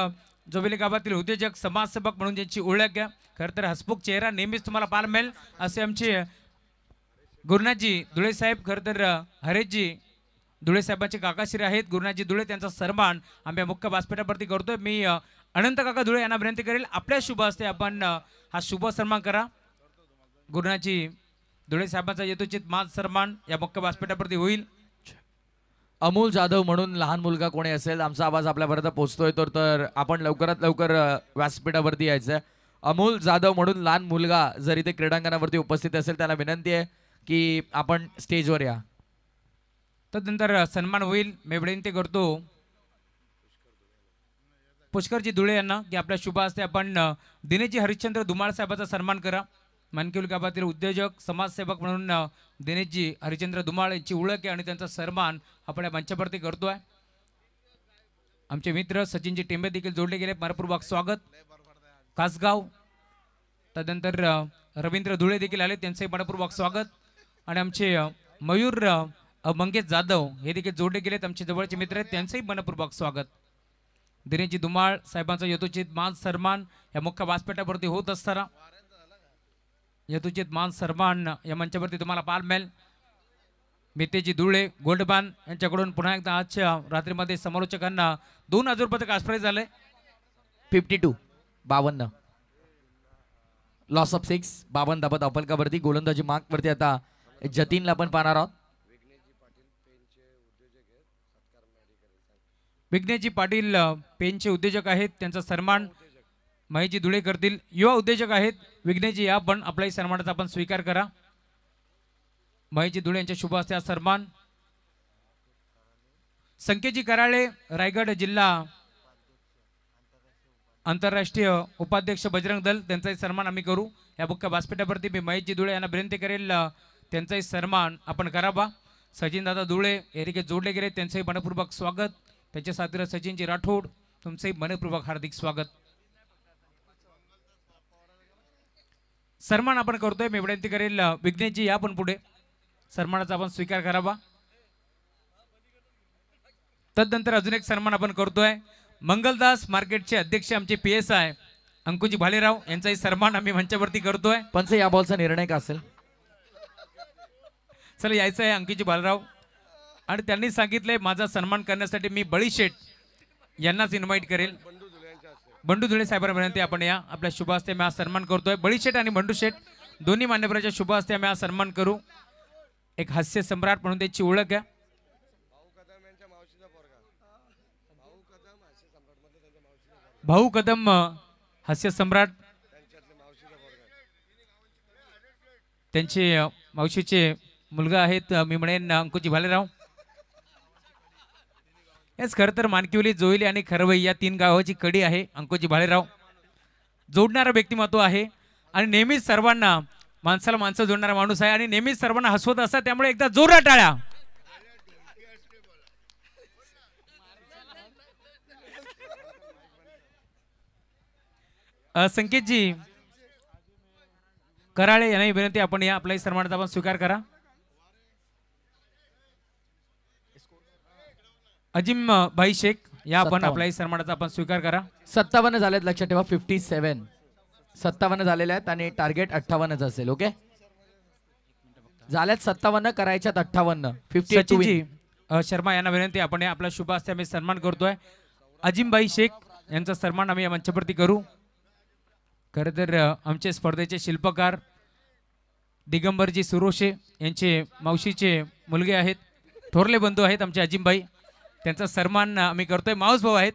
जोबिली गावातील उद्योजक, समाजसेवक म्हणून ज्यांची ओळख आहे, खरं तर हसमुख चेहरा नेहमीच तुम्हाला पाहायला मिळेल असे आमचे गुरुनाथजी धुळे साहेब, खरं तर हरेशजी धुळे साहेबांचे काकाश्री आहेत, गुरुनाथजी धुळे, त्यांचा सन्मान आम्ही मुख्य व्यासपीठावरती करतोय. मी अनंत काका धुळे यांना विनंती करेल आपल्या शुभ हस्ते आपण हा शुभ सन्मान करा. गुरुनाथजी धुळे साहेबांचा यथोचित मान सन्मान या मुख्य व्यासपीठावरती होईल. अमोल जाधव म्हणून लहान मुलगा कोणी असेल, आमचा आवाज आपल्यापर्यंत पोहोचतोय तर आपण लवकरात लवकर व्यासपीठावरती यायचं. अमोल जाधव म्हणून लहान मुलगा जर इथे क्रीडांगणावरती उपस्थित असेल त्याला विनंती आहे की आपण स्टेजवर या. तदनंतर सन्मान होईल. मी विनंती करतो पुष्करजी धुळे यांना की आपल्या शुभ हस्ते आपण दिनेशजी हरिश्चंद्र धुमाळ साहेबांचा सन्मान करा. मानकिवली गावातील उद्योजक, समाजसेवक म्हणून दिनेशजी हरिश्चंद्र धुमाळ यांची ओळख आहे आणि त्यांचा सन्मान आपण या मंचावरती करतोय. आमचे मित्र सचिनजी टेंबे देखील जोडले गेले, मनपूर्वक स्वागत. कासगाव तदनंतर रवींद्र धुळे देखील आले, त्यांचंही मनपूर्वक स्वागत. आणि आमचे मयूर मंगेश जाधव हे देखील जोडले गेलेत, आमचे जवळचे मित्र आहेत, त्यांचंही मनपूर्वक स्वागत. दिनेशजी धुमाळ साहेबांचा यथोचित मान सन्मान या मुख्य व्यासपीठावरती होत असताना यथोचित मान सन्मान या मंचावरती तुम्हाला पाहायला मिळेल. मितेजी धुळे गोल्डमॅन यांच्याकडून पुन्हा एकदा आजच्या रात्रीमध्ये समालोचकांना 2,000 रुपयाचं काश प्राइज झालंय. 52 लॉस ऑफ 6 52 धाबत अपलकावरती गोलंदाजी मार्कवरती आता जतीनला पण पाहणार आहोत. विघ्नेशजी पाटील पेनचे उद्योजक आहेत, त्यांचा सन्मान महेशजी धुळे करतील. युवा उद्योजक आहेत विघ्नेशजी, या पण आपलाही सन्मानाचा आपण स्वीकार करा. महेशजी धुळे यांच्या शुभ हस्ते सन्मान. संकेतजी कराळे रायगड जिल्हा आंतरराष्ट्रीय उपाध्यक्ष बजरंग दल, त्यांचाही सन्मान आम्ही करू. या मुख्य व्यासपीठावरती मी महेशजी धुळे यांना विनंती करेल त्यांचाही सन्मान आपण करावा. सचिन दादा धुळे हे देखील जोडले गेले, त्यांचंही मनपूर्वक स्वागत. त्यांच्या साथीला सचिनजी राठोड, तुमचंही मनपूर्वक हार्दिक स्वागत. सन्मान आपण करतोय. मी विनंती करेल विघ्नेशजी या पण पुढे सन्मानाचा आपण स्वीकार करावा. तदनंतर अजून एक सन्मान आपण करतोय मंगलदास मार्केटचे अध्यक्ष आमचे PSI अंकुजी भालेराव यांचाही सन्मान आम्ही मंचावरती करतोय. पंच या बॉलचा निर्णय का असेल? चला यायचं आहे अंकुजी भालेराव आणि त्यांनी सांगितलंय माझा सन्मान करण्यासाठी मी बळीशेठ यांनाच इन्व्हाइट करेल. बंडू धुळे साहेबांना विनंती आपण या आपल्या शुभ हस्ते आम्ही हा सन्मान करतोय. बळीशेठ आणि बंडू शेठ दोन्ही मान्यवरांच्या शुभ हस्ते आम्ही हा सन्मान करू. एक हास्य सम्राट म्हणून त्याची ओळख आहे. भाऊ कदम हास्य सम्राट त्यांचे मावशीचे मुलगा आहेत मी म्हणेन अंकुजी भालेराव. हेच खरं तर मानकिवली जोईली आणि खरवई या 3 गावाची कडी आहे. अंकुजी भालेराव जोडणारा व्यक्तिमत्व आहे आणि नेहमीच सर्वांना माणसाला माणसं जोडणारा माणूस आहे आणि नेहमीच सर्वांना हसवत असतात. त्यामुळे एकदा जोरात टाळ्या. संकेतजी कराळे यांना विनंती आपण या आपल्या सन्मानाचा आपण स्वीकार करा. अजिम भाई शेख या आपण आपल्या सन्मानाचा आपण स्वीकार करा. 57 झालेत लक्षात ठेवा. 57 57 झालेले आहेत आणि टार्गेट 58च असेल. ओके झाल्यात 57 करायच्यात 58. 52 शर्मा यांना विनंती आपण आपला शुभ हस्ते आम्ही सन्मान करतोय. अजिमबाई शेख यांचा सन्मान आम्ही या मंचावरती करू. खरं तर आमचे स्पर्धेचे शिल्पकार दिगंबरजी सुरोशे यांचे मावशीचे मुलगे आहेत. थोरले बंधू आहेत आमचे अजिमबाई. त्यांचा सन्मान आम्ही करतोय. माऊस भाऊ आहेत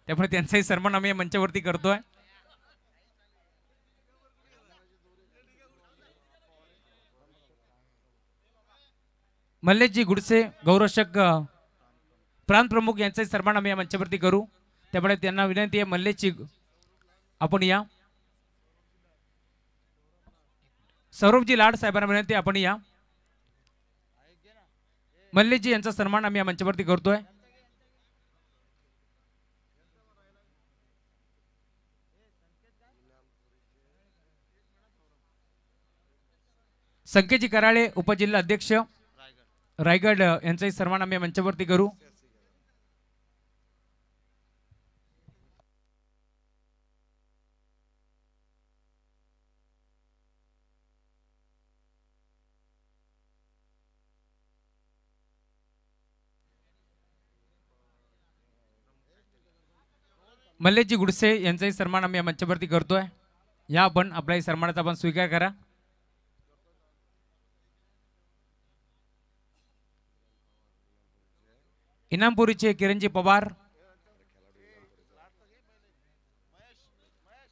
त्यामुळे त्यांचाही सन्मान आम्ही या मंचावरती करतोय. मल्लेशजी गुडसे गौरक्षक प्रांत प्रमुख यांचाही सन्मान आम्ही या मंचावरती करू. त्यामुळे त्यांना विनंती आहे मल्लेशजी आपण या. सौरभजी लाड साहेबांना विनंती आपण या. मल्लेशजी यांचा सन्मान आम्ही या मंचावरती करतोय. संकेतजी कराळे उपजिल्हा अध्यक्ष रायगड यांचाही सन्मान आम्ही मंचावरती करू. मल्लेशजी गुडसे यांचाही सन्मान आम्ही मंचावरती करतोय. या आपण आपल्या सन्मानाचा आपण स्वीकार करा. इनामपुरीचे किरणजी पवार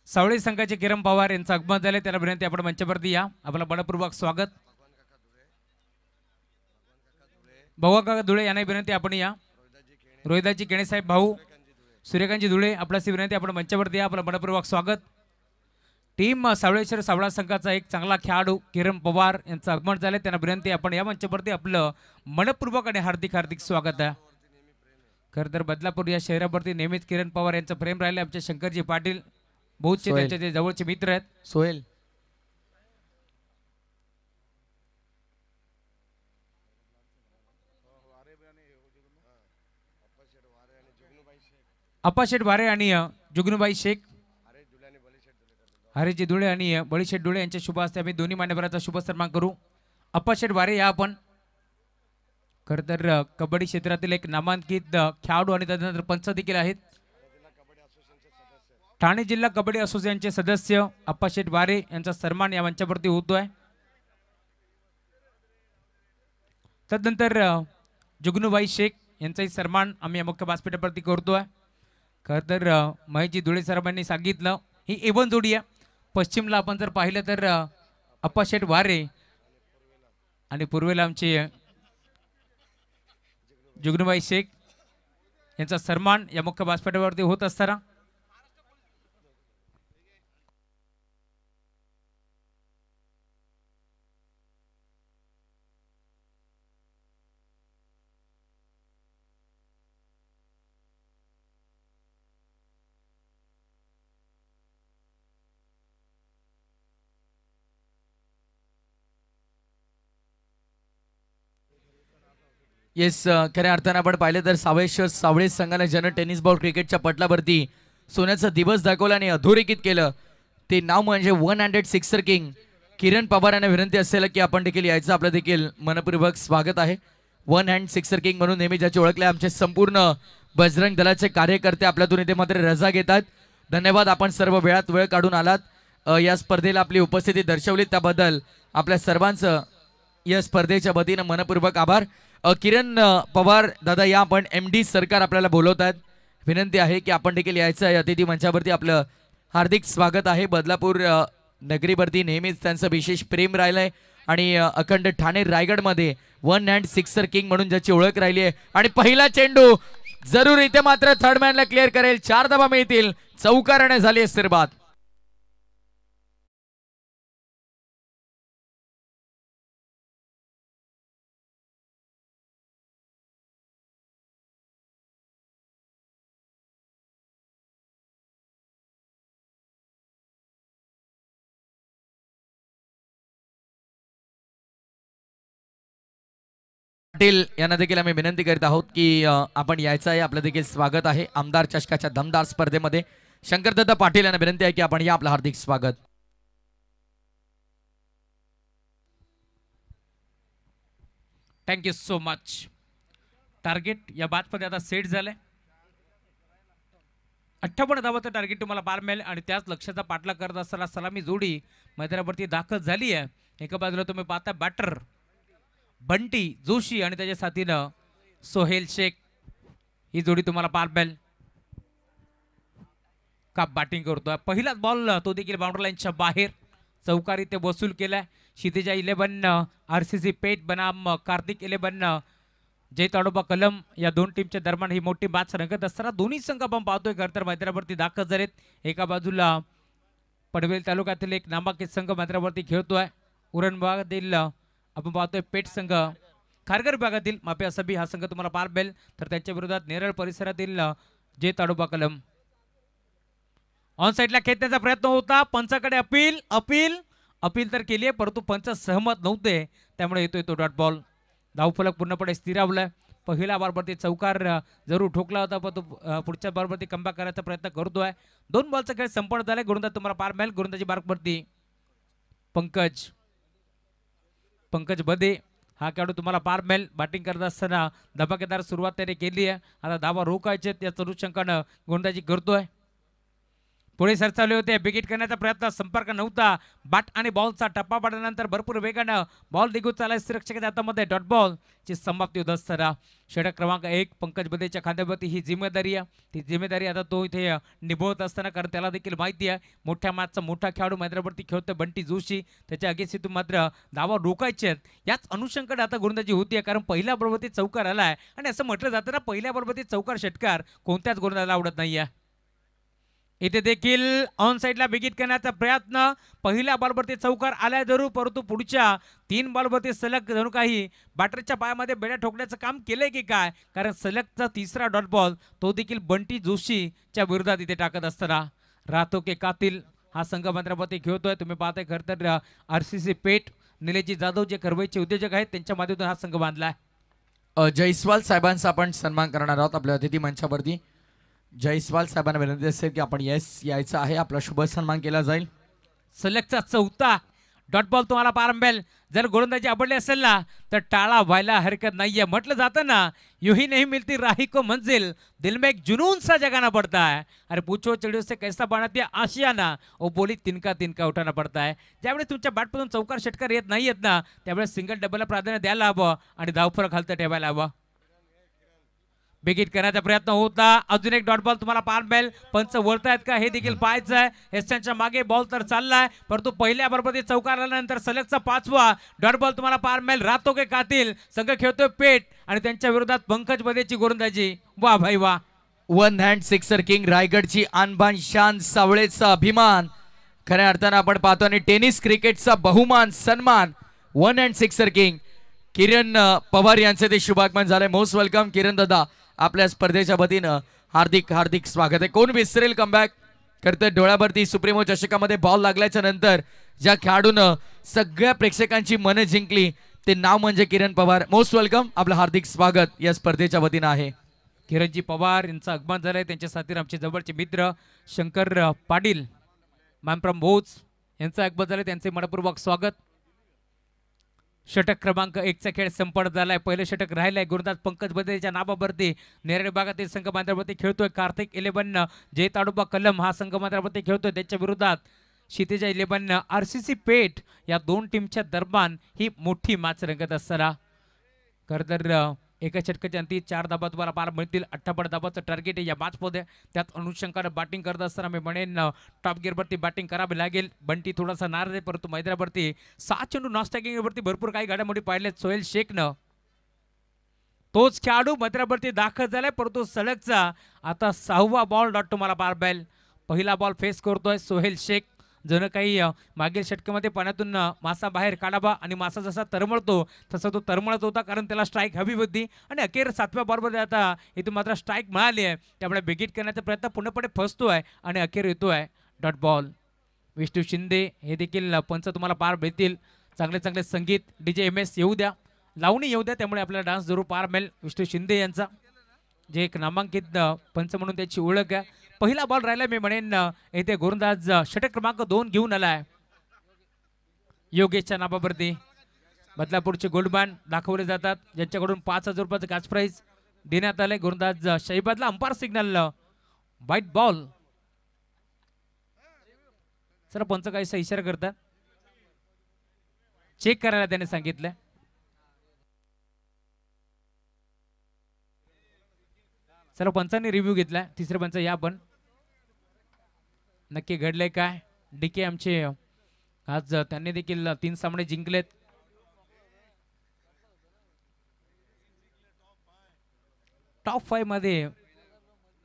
सावळी संघाचे किरण पवार यांचं आगमन झाले. त्याला विनंती आपण मंचावरती या. आपला बडपूर्वक स्वागत. भगवान धुळे यांना विनंती आपण या. रोहिदाजी केणेसाहेब भाऊ सूर्यकांतजी धुळे आपल्याशी विनंती आपण मंचावरती या. आपलं मनपूर्वक स्वागत. टीम सावळेश्वर सावळा संघाचा एक चांगला खेळाडू किरण पवार यांचं आगमन झाले. त्यांना विनंती आपण या मंचावरती आपलं मनपूर्वक आणि हार्दिक हार्दिक स्वागत आहे. खरं तर बदलापूर या शहरावरती नेहमीच किरण पवार यांचं प्रेम राहिले. आमचे शंकरजी पाटील बहुतचे त्यांचे जे जवळचे मित्र आहेत. सोहेल अप्पाशेठ वारे आणि जुगनूबाई शेख हरेजी धुळे आणि बळीशेठ धुळे यांच्या शुभ हस्ते आम्ही दोन्ही मान्यवरांचा शुभ सन्मान करू. अप्पाशेठ वारे या आपण खरं तर कबड्डी क्षेत्रातील एक नामांकित खेळाडू आणि त्यानंतर पंच देखील आहेत. ठाणे जिल्हा कबड्डी असोसिएशनचे सदस्य अप्पाशेठ वारे यांचा सन्मान या मंचावरती होतोय. तदनंतर जुगनूबाई शेख यांचाही सन्मान आम्ही या मुख्य व्यासपीठावरती करतोय. खरं तर महेशजी धुळे साहेबांनी सांगितलं ही एवन जोडी आहे. पश्चिमला आपण जर पाहिलं तर अप्पाशेठ वारे आणि पूर्वेला आमचे जुगनूबाई शेख यांचा सन्मान या मुख्य व्यासपीठावरती होत असताना येस, खऱ्या अर्थानं आपण पाहिलं तर सावळे संघाने ज्यानं टेनिस बॉल क्रिकेटच्या पटलावरती सोन्याचा दिवस दाखवला आणि अधोरेखित केलं ते नाव म्हणजे 100 सिक्सर किंग किरण पवार यांना विनंती असेल की आपण देखील यायचं. आपलं देखील मनपूर्वक स्वागत आहे. 1 हँड सिक्सर किंग म्हणून नेहमी ज्याचे ओळखले आमचे संपूर्ण बजरंग दलाचे कार्यकर्ते आपल्यातून इथे मात्र रजा घेतात. धन्यवाद, आपण सर्व वेळात वेळ काढून आलात. या स्पर्धेला आपली उपस्थिती दर्शवली त्याबद्दल आपल्या सर्वांचं या स्पर्धेच्या वतीनं मनपूर्वक आभार. किरण पवार दादा या आपण MD सरकार आपल्याला बोलवतात. विनंती आहे की आपण देखील यायचं आहे. अतिथी मंचावरती आपलं हार्दिक स्वागत आहे. बदलापूर नगरीवरती नेहमीच त्यांचं विशेष प्रेम राहिलंय आणि अखंड ठाणे रायगडमध्ये 1 हँड सिक्सर किंग म्हणून ज्याची ओळख राहिली आहे. आणि पहिला चेंडू जरूर इथे मात्र थर्ड मॅनला क्लिअर करेल. 4 धावा मिळतील. चौकाराने झाली आहे सुरुवात. पाटील यांना देखील आम्ही विनंती करीत आहोत की आपण यायचं आहे. आपलं देखील स्वागत आहे आमदार चषकाच्या दमदार स्पर्धेमध्ये. शंकरदत्त पाटील यांना विनंती आहे की आपण या. आपलं हार्दिक स्वागत. Thank you so much. टार्गेट या बादमध्ये आता सेट झालंय. 58 धावाचं टार्गेट तुम्हाला पार मिळेल आणि त्याच लक्ष्याचा पाठलाग करत असताना सलामी जोडी मैदानावरती दाखल झाली आहे. एका बाजूला तुम्ही पाहता बॅटर बंटी जोशी आणि त्याच्या साथीनं सोहेल शेख. ही जोडी तुम्हाला पार मिळेल. काप बॅटिंग करतोय. पहिलाच बॉल तो देखील बाउंड्री लाईनच्या बाहेर चौकारी ते वसूल केलाय. क्षितिजा 11 RCC पेट बनाम कार्तिक 11 जय ताडोबा कलम या दोन टीमच्या दरम्यान ही मोठी मॅच रंगत असताना दोन्ही संघ आपण पाहतोय खरं तर मैदानावरती दाखल झालेत. एका बाजूला पडवेल तालुक्यातील एक नामांकित संघ मैदानावरती खेळतोय. उरण विभागातील आपण पाहतोय पेठ संघ, खारघर विभागातील माफिया सबी हा संघ तुम्हाला पार मिळेल. तर त्यांच्या विरोधात नेरळ परिसरातील जय ताडोबा कलम. ऑन साईडला खेळण्याचा प्रयत्न होता. पंचाकडे अपील अपील अपील तर केली आहे परंतु पंच सहमत नव्हते त्यामुळे येतोय तो डॉट बॉल. धावफलक पूर्णपणे स्थिरावलाय. पहिल्या बॉलवरती चौकार जरूर ठोकला होता पण तो पुढच्या बॉलवरती कमबॅक करायचा प्रयत्न करतोय. 2 बॉलचा खेळ संपन्न झालाय. गोलंदाज तुम्हाला पार मिळेल. गोलंदाजी मार्कवरती पंकज बदे हा खेळाडू तुम्हाला पार मिळेल. बॅटिंग करत असताना धमाकेदार सुरुवात त्याने केली आहे. आता धावा रोखायचे या अनुषंगानं गोलंदाजी करतोय. पुढे सरसावले होते. बिगिट करण्याचा प्रयत्न संपर्क नव्हता. बॅट आणि बॉलचा टप्पा पडल्यानंतर भरपूर वेगानं बॉल निघून चालाय सुरक्षेच्या हातामध्ये. डॉट बॉल ची समाप्ती होत असताना षटक क्रमांक 1 पंकज बदेच्या खांद्यावरती ही जिम्मेदारी आहे. ती जिम्मेदारी आता तो इथे निभवत असताना कारण त्याला देखील माहिती आहे मोठ्या मॅचचा मोठा खेळाडू मैदानावरती खेळतोय बंटी जोशी. त्याच्या अगेन्स्ट मात्र धावा रोखायचे आहेत. याच अनुषंगाने आता गोलंदाजी होतीये कारण पहिल्या बॉलवरती चौकार आलाय आणि असं म्हटलं जातं ना पहिल्या बॉलवरती चौकार षटकार कोणत्याच गोलंदाजाला आवडत नाहीये. इथे देखील ऑन साइडला बिगिट करण्याचा प्रयत्न. पहिल्या बॉलवरती चौकार आलाय जरूर परंतु पुढच्या 3 बॉलवरती सलग जणू काही बॅटरच्या पायामध्ये बेड्या ठोकण्याचं काम केलंय की काय कारण सलगचा तिसरा डॉट बॉल तो देखील बंटी जोशीच्या विरोधात इथे टाकत असताना राहतो के कातील हा संघ मंत्रावरती खेळतोय. तुम्ही पाहताय खरं तर RCC पेठ निलेजी जाधव जे करवईचे उद्योजक आहेत त्यांच्या माध्यमातून हा संघ बांधलाय. जयस्वाल साहेबांचा आपण सन्मान करणार आहोत आपल्या अतिथी मंचावरती. जयस्वाल साहेबांना विनंती असेल की आपण यायचं आहे. आपला शुभ सन्मान केला जाईल. सलगचा चौथा डॉट बॉल तुम्हाला पार मिळेल. जर गोलंदाजी आवडली असेल ना तर टाळा व्हायला हरकत नाहीये. म्हटलं जातं ना युही नहीं मिलती राही को मंजिल दिल में एक जुनून सा जगाना पड़ता है. अरे पूछो चिड़ियों से कैसा बनाती है आशियाना ओ बोली तिनका तिनका उठाना पड़ता है. ज्यावेळेस तुमच्या बॅटमधून चौकार षटकार येत नाही येत ना त्यावेळेस सिंगल डबलला प्राधान्य द्यायला हवं आणि धावफलक खालतं ठेवायला हवं. बिगिट करण्याचा प्रयत्न होता. अजून एक डॉट बॉल तुम्हाला पार मिळेल. पंच वळतायत का हे देखील पाहायचं आहे. एस्टनच्या मागे बॉल तर चाललाय परंतु पहिल्या बरोबर चौकार आल्यानंतर सलगचा 5वा डॉट बॉल तुम्हाला पार मिळेल. राहतो के कातील संघ खेळतोय पेठ आणि त्यांच्या विरोधात पंकज बदेची गोलंदाजी. वा भाई वा. 1 हँड सिक्सर किंग रायगडची आणबान शान सावळेचा अभिमान खऱ्या अर्थानं आपण पाहतो आणि टेनिस क्रिकेटचा बहुमान सन्मान 1 हँड सिक्सर किंग किरण पवार यांचे ते शुभागमन झाले. मोस्ट वेलकम किरण दादा. आपल्या स्पर्धेच्या वतीनं हार्दिक हार्दिक स्वागत आहे. कोण विसरेल कमबॅक करतोय. डोळ्यावरती सुप्रीमो चषकामध्ये बॉल लागल्याच्या नंतर ज्या खेळाडून सगळ्या प्रेक्षकांची मनं जिंकली ते नाव म्हणजे किरण पवार. मोस्ट वेलकम, आपलं हार्दिक स्वागत या स्पर्धेच्या वतीनं आहे. किरणजी पवार यांचं आगमन झालंय. त्यांच्या साथीने आमचे जवळचे मित्र शंकर पाटील मॅम फ्रॉम भोज यांचं आगमन झालंय. त्यांचे मनपूर्वक स्वागत. षटक क्रमांक 1चा खेळ संपन्न झालाय. पहिलं षटक राहिलंय गुरुदास पंकज बदेच्या नावावरती. नेरळ भागातील संघ मैदानावरती खेळतोय. कार्तिक 11 जय ताडोबा कलम हा संघ मैदानावरती खेळतोय. त्याच्या विरोधात क्षितिजा 11 RCC पेठ या दोन टीमच्या दरम्यान ही मोठी मॅच रंगत असताना खरं तर एका षटकाच्या अंती 4 धाबा तुम्हाला पार मिळतील. 58 धाबाचं टार्गेट आहे या मॅचमध्ये. त्यात अनुषंगाने बॅटिंग करत असताना मी म्हणेन टॉप गिअरवरती बॅटिंग करावी लागेल. बंटी थोडासा नाराज आहे, परंतु मैदानावरती 6 चेंडू नॉनस्ट्रायकिंगवरती भरपूर काही घडामोडी पाहिल्यात. सोहेल शेखनं तोच खेळाडू मैदानावरती दाखल झालाय, परंतु सलगचा आता 6वा बॉल डॉट तुम्हाला पार मिळेल. पहिला बॉल फेस करतोय सोहेल शेख. जणू काही मागील षटकामध्ये पाण्यातून मासा बाहेर काढावा आणि मासा जसा तरमळतो तसा तो तरमळत होता, कारण त्याला स्ट्राईक हवी होती. आणि अखेर 7व्या बॉलमध्ये आता इथून मात्र स्ट्राईक मिळाली आहे. त्यामुळे बिगिट करण्याचा प्रयत्न पूर्णपणे फसतोय आणि अखेर येतोय डॉट बॉल. विष्णू शिंदे हे देखील पंच तुम्हाला पार मिळतील. चांगले चांगले संगीत DJ MS येऊ द्या, लावणी येऊ द्या, त्यामुळे आपल्याला डान्स जरूर पार मिळेल. विष्णू शिंदे यांचा जे एक नामांकित पंच म्हणून त्याची ओळख आहे. पहिला बॉल राहिला मी म्हणेन येथे गोलंदाज षटक क्रमांक 2 घेऊन आलाय. योगेशच्या नावावरती बदलापूरचे गोल्डमॅन दाखवले जातात, ज्यांच्याकडून 5,000 रुपयाचं कॅश प्राइज देण्यात आलंय. गोलंदाज शहीबादला अंपायर सिग्नल व्हाईट बॉल. सर पंच काहीसा इशारा करतात, चेक करायला त्याने सांगितलंय. चला पंचांनी रिव्ह्यू घेतलाय. तिसरे पंच या पण नक्की घडलंय काय. DK आमचे आज त्यांनी देखील 3 सामने जिंकलेत. टॉप 5 मध्ये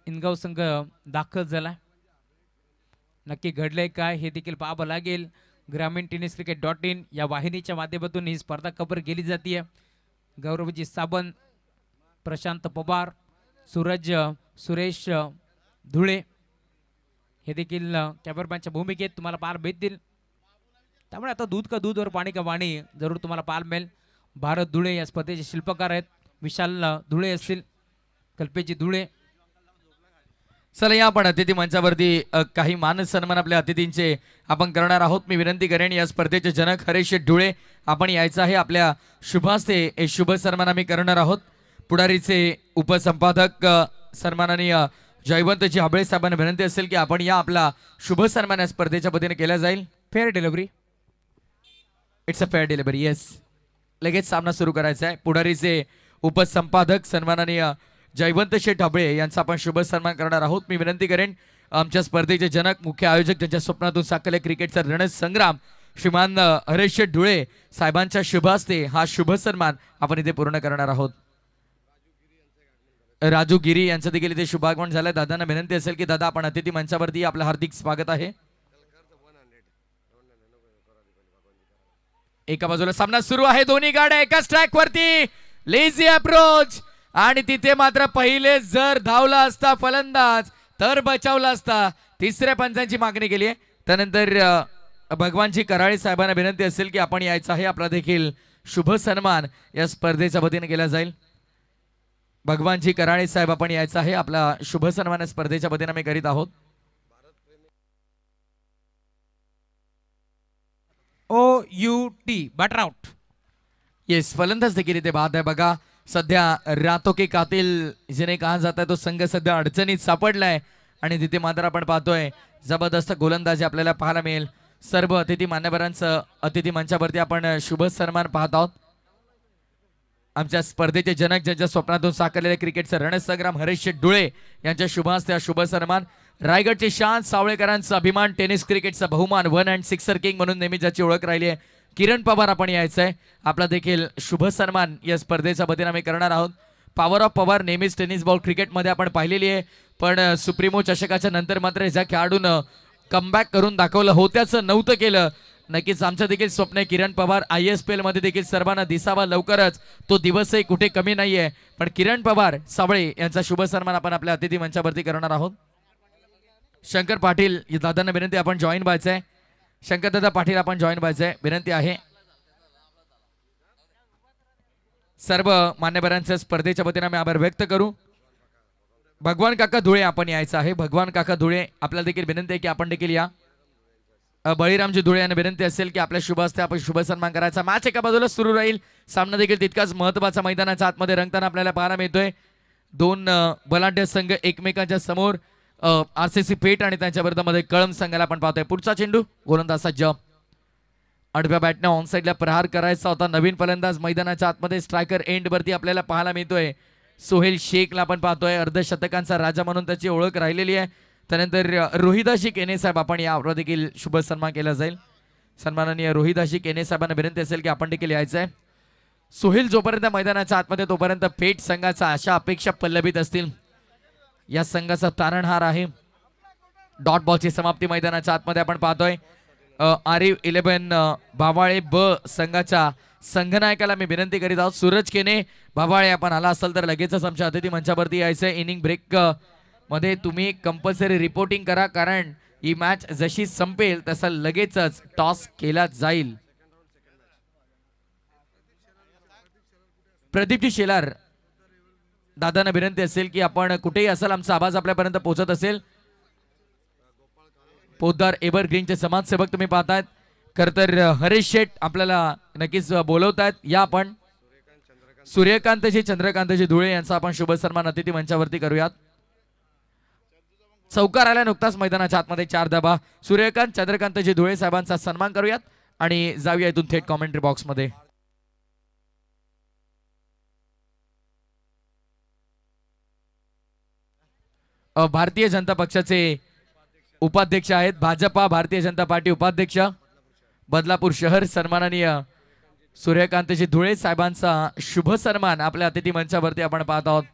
इनगाव संघ दाखल झालाय. नक्की घडलंय काय हे देखील पाहावं लागेल. ग्रामीण टेनिस क्रिकेट.in या वाहिनीच्या माध्यमातून ही स्पर्धा कव्हर केली जाते. गौरवजी साबंत, प्रशांत पवार, सूरज सुरेश धुळे हे देखील कॅमेरामॅनच्या भूमिकेत तुम्हाला पार भेटतील. त्यामुळे आता दूध का दूध और पाणी का पाणी जरूर तुम्हाला पार मिळेल. भारत धुळे या स्पर्धेचे शिल्पकार आहेत. विशाल धुळे असतील, कल्पेजी धुळे. चला या आपण अतिथी मंचावरती काही मान सन्मान आपल्या अतिथींचे आपण करणार आहोत. मी विनंती करेन या स्पर्धेचे जनक हरेश धुळे आपण यायचं आहे. आपल्या शुभास्ते हे शुभ सन्मान आम्ही करणार आहोत. पुढारीचे उपसंपादक सन्माननीय जयवंतजी हाबळे साहेबांना विनंती असेल की आपण या आपला शुभ सन्मान या स्पर्धेच्या पद्धतीने केला जाईल. Fair delivery, it's a fair delivery. Yes, लगेच सामना सुरू करायचा आहे. पुढारीचे उपसंपादक सन्माननीय जयवंत शेठ हाबळे यांचा आपण शुभ सन्मान करणार आहोत. मी विनंती करेन आमच्या स्पर्धेचे जनक मुख्य आयोजक ज्यांच्या स्वप्नातून साकारले क्रिकेटचा रणसंग्राम श्रीमान हरेश धुळे साहेबांच्या शुभ हस्ते हा शुभ सन्मान आपण इथे पूर्ण करणार आहोत. राजू गिरी यांचं देखील इथे शुभागमन झालंय. दादांना विनंती असेल की दादा आपण अतिथी मंचावरती आपलं हार्दिक स्वागत आहे. एका बाजूला सामना सुरू आहे. दोन्ही गाड्या एकाच ट्रॅक वरती. लेझी अप्रोच आणि तिथे मात्र पहिले जर धावला असता फलंदाज तर बचावला असता. तिसऱ्या पंचांची मागणी केली आहे. त्यानंतर भगवानजी कराळे साहेबांना विनंती असेल की आपण यायचं आहे. आपला देखील शुभ सन्मान या स्पर्धेच्या वतीने केला जाईल. भगवानजी कराळे साहेब आपण यायचं आहे. आपला शुभ सन्मान स्पर्धेच्या वतीने आम्ही करीत आहोत. OUT batter out. येस, फलंदाज देखील इथे बाद आहे. बघा सध्या रातो के कातिल जिने कहा जाता है तो संघ सध्या अडचणीत सापडलाय आणि तिथे मात्र आपण पाहतोय जबरदस्त गोलंदाजी आपल्याला पाहायला मिळेल. सर्व अतिथी मान्यवरांचं अतिथी मंचावरती आपण शुभ सन्मान पाहत आहोत. आमच्या स्पर्धेचे जनक ज्यांच्या स्वप्नातून साकारलेले क्रिकेटचा रणसंग्राम हरेश धुळे यांच्या शुभ हस्ते शुभ सन्मान. रायगडचे शान सावळेकरांचा अभिमान टेनिस क्रिकेटचा बहुमान 1 अँड 6 किंग म्हणून नेहमी ज्याची ओळख राहिली आहे किरण पवार आपण यायचं आहे. आपला देखील शुभ सन्मान या स्पर्धेच्या वतीने आम्ही करणार आहोत. पॉवर ऑफ पवार नेहमीच टेनिस बॉल क्रिकेटमध्ये आपण पाहिलेली आहे, पण सुप्रीमो चषकाच्या नंतर मात्र ज्या खेळाडून कमबॅक करून दाखवलं होत्याचं नव्हतं केलं. नक्कीच आमचं देखील स्वप्न आहे किरण पवार ISPL मध्ये देखील सर्वांना दिसावा लवकरच. तो दिवसही कुठे कमी नाहीये. पण किरण पवार सावळे यांचा शुभ सन्मान आपण आपल्या अतिथी मंचावरती करणार आहोत. शंकर पाटील दादांना विनंती आपण जॉईन व्हायचंय. शंकरदादा पाटील आपण जॉईन व्हायचंय विनंती आहे. सर्व मान्यवरांच्या स्पर्धेच्या वतीने आम्ही आभार व्यक्त करू. भगवान काका धुळे आपण यायचं आहे. भगवान काका धुळे आपल्याला देखील विनंती आहे की आपण देखील या. बळीरामजी धुळे यांना विनंती असेल की आपल्या शुभ हस्ते आपण शुभ सन्मान करायचा. मॅच एका बाजूला सुरू राहील. सामना देखील तितकाच महत्त्वाचा मैदानाच्या आतमध्ये रंगताना आपल्याला पाहायला मिळतोय. दोन बलाढ्य संघ एकमेकांच्या समोर आरसीसी पेठ आणि त्यांच्या विरोधामध्ये कळम संघाला आपण पाहतोय. पुढचा चेंडू गोलंदाज सज्ज. आडव्या बॅटने ऑन साईडला प्रहार करायचा होता. नवीन फलंदाज मैदानाच्या आतमध्ये स्ट्रायकर एंड वरती आपल्याला पाहायला मिळतोय. सोहेल शेखला आपण पाहतोय. अर्धशतकांचा राजा म्हणून त्याची ओळख राहिलेली आहे. त्यानंतर रोहिदाशी केने साहेब आपण यावर देखील शुभ सन्मान केला जाईल. सन्माननीय रोहिदाशी केने साहेबांना विनंती असेल की आपण देखील यायचं आहे. सोहेल जोपर्यंत मैदानाच्या आतमध्ये तोपर्यंत पेठ संघाचा अशा अपेक्षा पल्लवित असतील. या संघाचा तारणहार आहे. डॉट बॉलची समाप्ती मैदानाच्या आतमध्ये आपण पाहतोय. आरिव 11 भावाळे ब संघाच्या संघनायकाला मी विनंती करीत आहोत. सूरज केने भावाळे आपण आला असाल तर लगेचच आमच्या अतिथी मंचावरती यायचंय. इनिंग ब्रेक मध्ये तुम्ही कंपल्सरी रिपोर्टिंग करा, कारण ही मॅच जशी संपेल तसा लगेचच टॉस केला जाईल. प्रदीपजी शेलार दादांना विनंती असेल की आपण कुठेही असाल, आमचा आवाज आपल्यापर्यंत पोहोचत असेल. पोद्दार एव्हरग्रीनचे समाजसेवक तुम्ही पाहतायत. खर तर हरेश शेठ आपल्याला नक्कीच बोलवतायत. या आपण सूर्यकांतजी चंद्रकांतजी धुळे यांचा आपण शुभ सन्मान अतिथी मंचावरती करूयात. चौकार आला नुकताच मैदानाच्या आतमध्ये 4 धाबा. सूर्यकांत चंद्रकांतजी धुळे साहेबांचा सन्मान करूयात आणि जाऊया इथून थेट कॉमेंट्री बॉक्स मध्ये. भारतीय जनता पक्षाचे उपाध्यक्ष आहेत. भाजपा भारतीय जनता पार्टी उपाध्यक्ष बदलापूर शहर सन्माननीय सूर्यकांतजी धुळे साहेबांचा शुभ सन्मान आपल्या अतिथी मंचावरती आपण पाहत आहोत.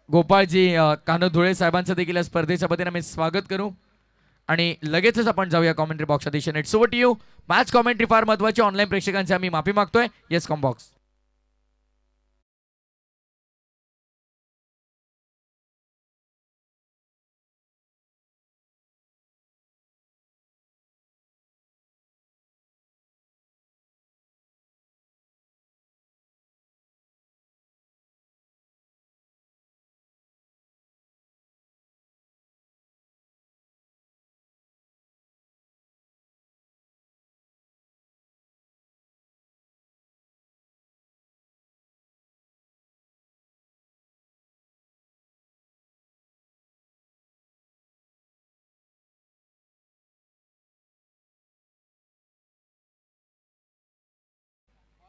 गोपाळजी कान्हो धुळे साहेबांचं देखील या स्पर्धेच्या वतीने मी स्वागत करू आणि लगेचच आपण जाऊया कॉमेंट्री बॉक्सच्या दिशेने. It's over to you. Match commentary फार महत्वाची. ऑनलाईन प्रेक्षकांची आम्ही माफी मागतोय. Yes com box.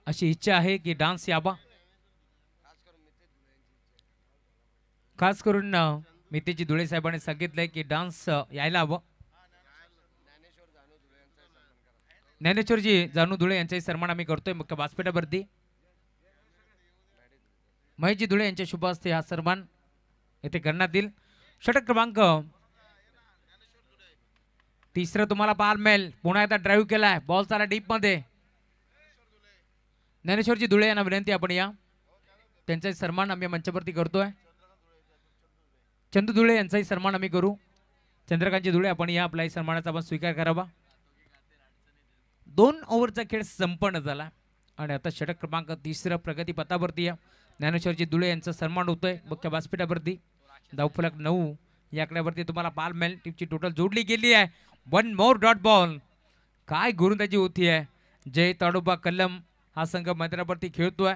अशी इच्छा आहे की डान्स यावा. खास करून मितेजी धुळे साहेबांनी सांगितलंय की डान्स यायला हवं. ज्ञानेश्वरजी जानू धुळे यांचाही सन्मान आम्ही करतोय मुख्य व्यासपीठावरती. महेशजी धुळे यांच्या शुभ हस्ते हा सन्मान येथे करण्यात येईल. षटक क्रमांक 3 तुम्हाला पाहायला मिळेल. पुन्हा एकदा ड्राईव्ह केलाय. बॉल चाला डीप मध्ये. ज्ञानेश्वरजी धुळे यांना विनंती आपण या. त्यांचाही सन्मान आम्ही मंचावरती करतोय. चंदू धुळे यांचाही सन्मान आम्ही करू. चंद्रकांतजी धुळे आपण या. आपलाही सन्मानाचा आपण स्वीकार करावा. 2 ओव्हरचा खेळ संपन्न झाला आणि आता षटक क्रमांक 3 प्रगती पथावरती या. ज्ञानेश्वरजी धुळे यांचा सन्मान होतोय मुख्य व्यासपीठावरती. धावफलक 9 या आकड्यावरती तुम्हाला पाहायला मिळेल. टीमची टोटल जोडली गेली आहे. 1 मोर डॉट बॉल. काय गोलंदाजी होती आहे. जय ताडोबा कलम हा संघ मैदानावरती खेळतोय.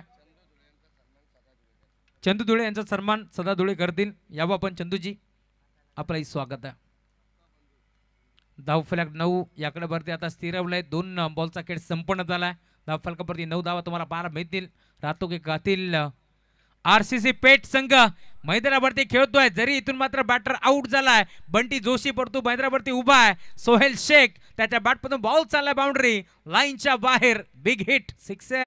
चंदू धुळे यांचा सन्मान सदा धुळे करतील. यावं आपण चंदूजी. आपलंही स्वागत आहे. धावफलक 9 याकडेवरती आता स्थिरवलंय. 2 बॉलचा खेळ संपन्न झालाय. धावफलकावरती 9 धावा तुम्हाला पाहायला मिळतील. राहतो की गातील आरसीसी पेठ संघ मैदानावरती खेळतोय. जरी इथून मात्र बॅटर आउट झालाय. बंटी जोशी परंतु मैदानावरती उभा आहे. सोहेल शेख त्याच्या बॅटमधून बॉल चाललाय बाउंड्री लाईनच्या बाहेर. Big hit 6.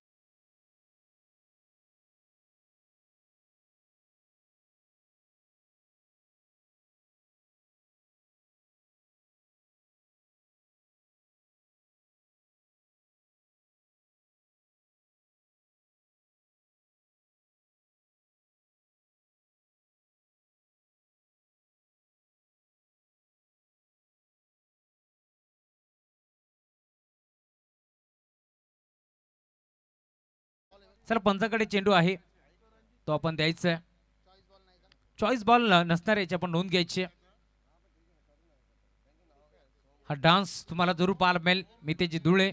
चला पंचाकडे चेंडू आहे तो आपण द्यायचा आहे. चॉईस बॉल नसणार याची आपण नोंद घ्यायची. हा डान्स तुम्हाला जरूर पाहायला मिळेल. मितेजी धुळे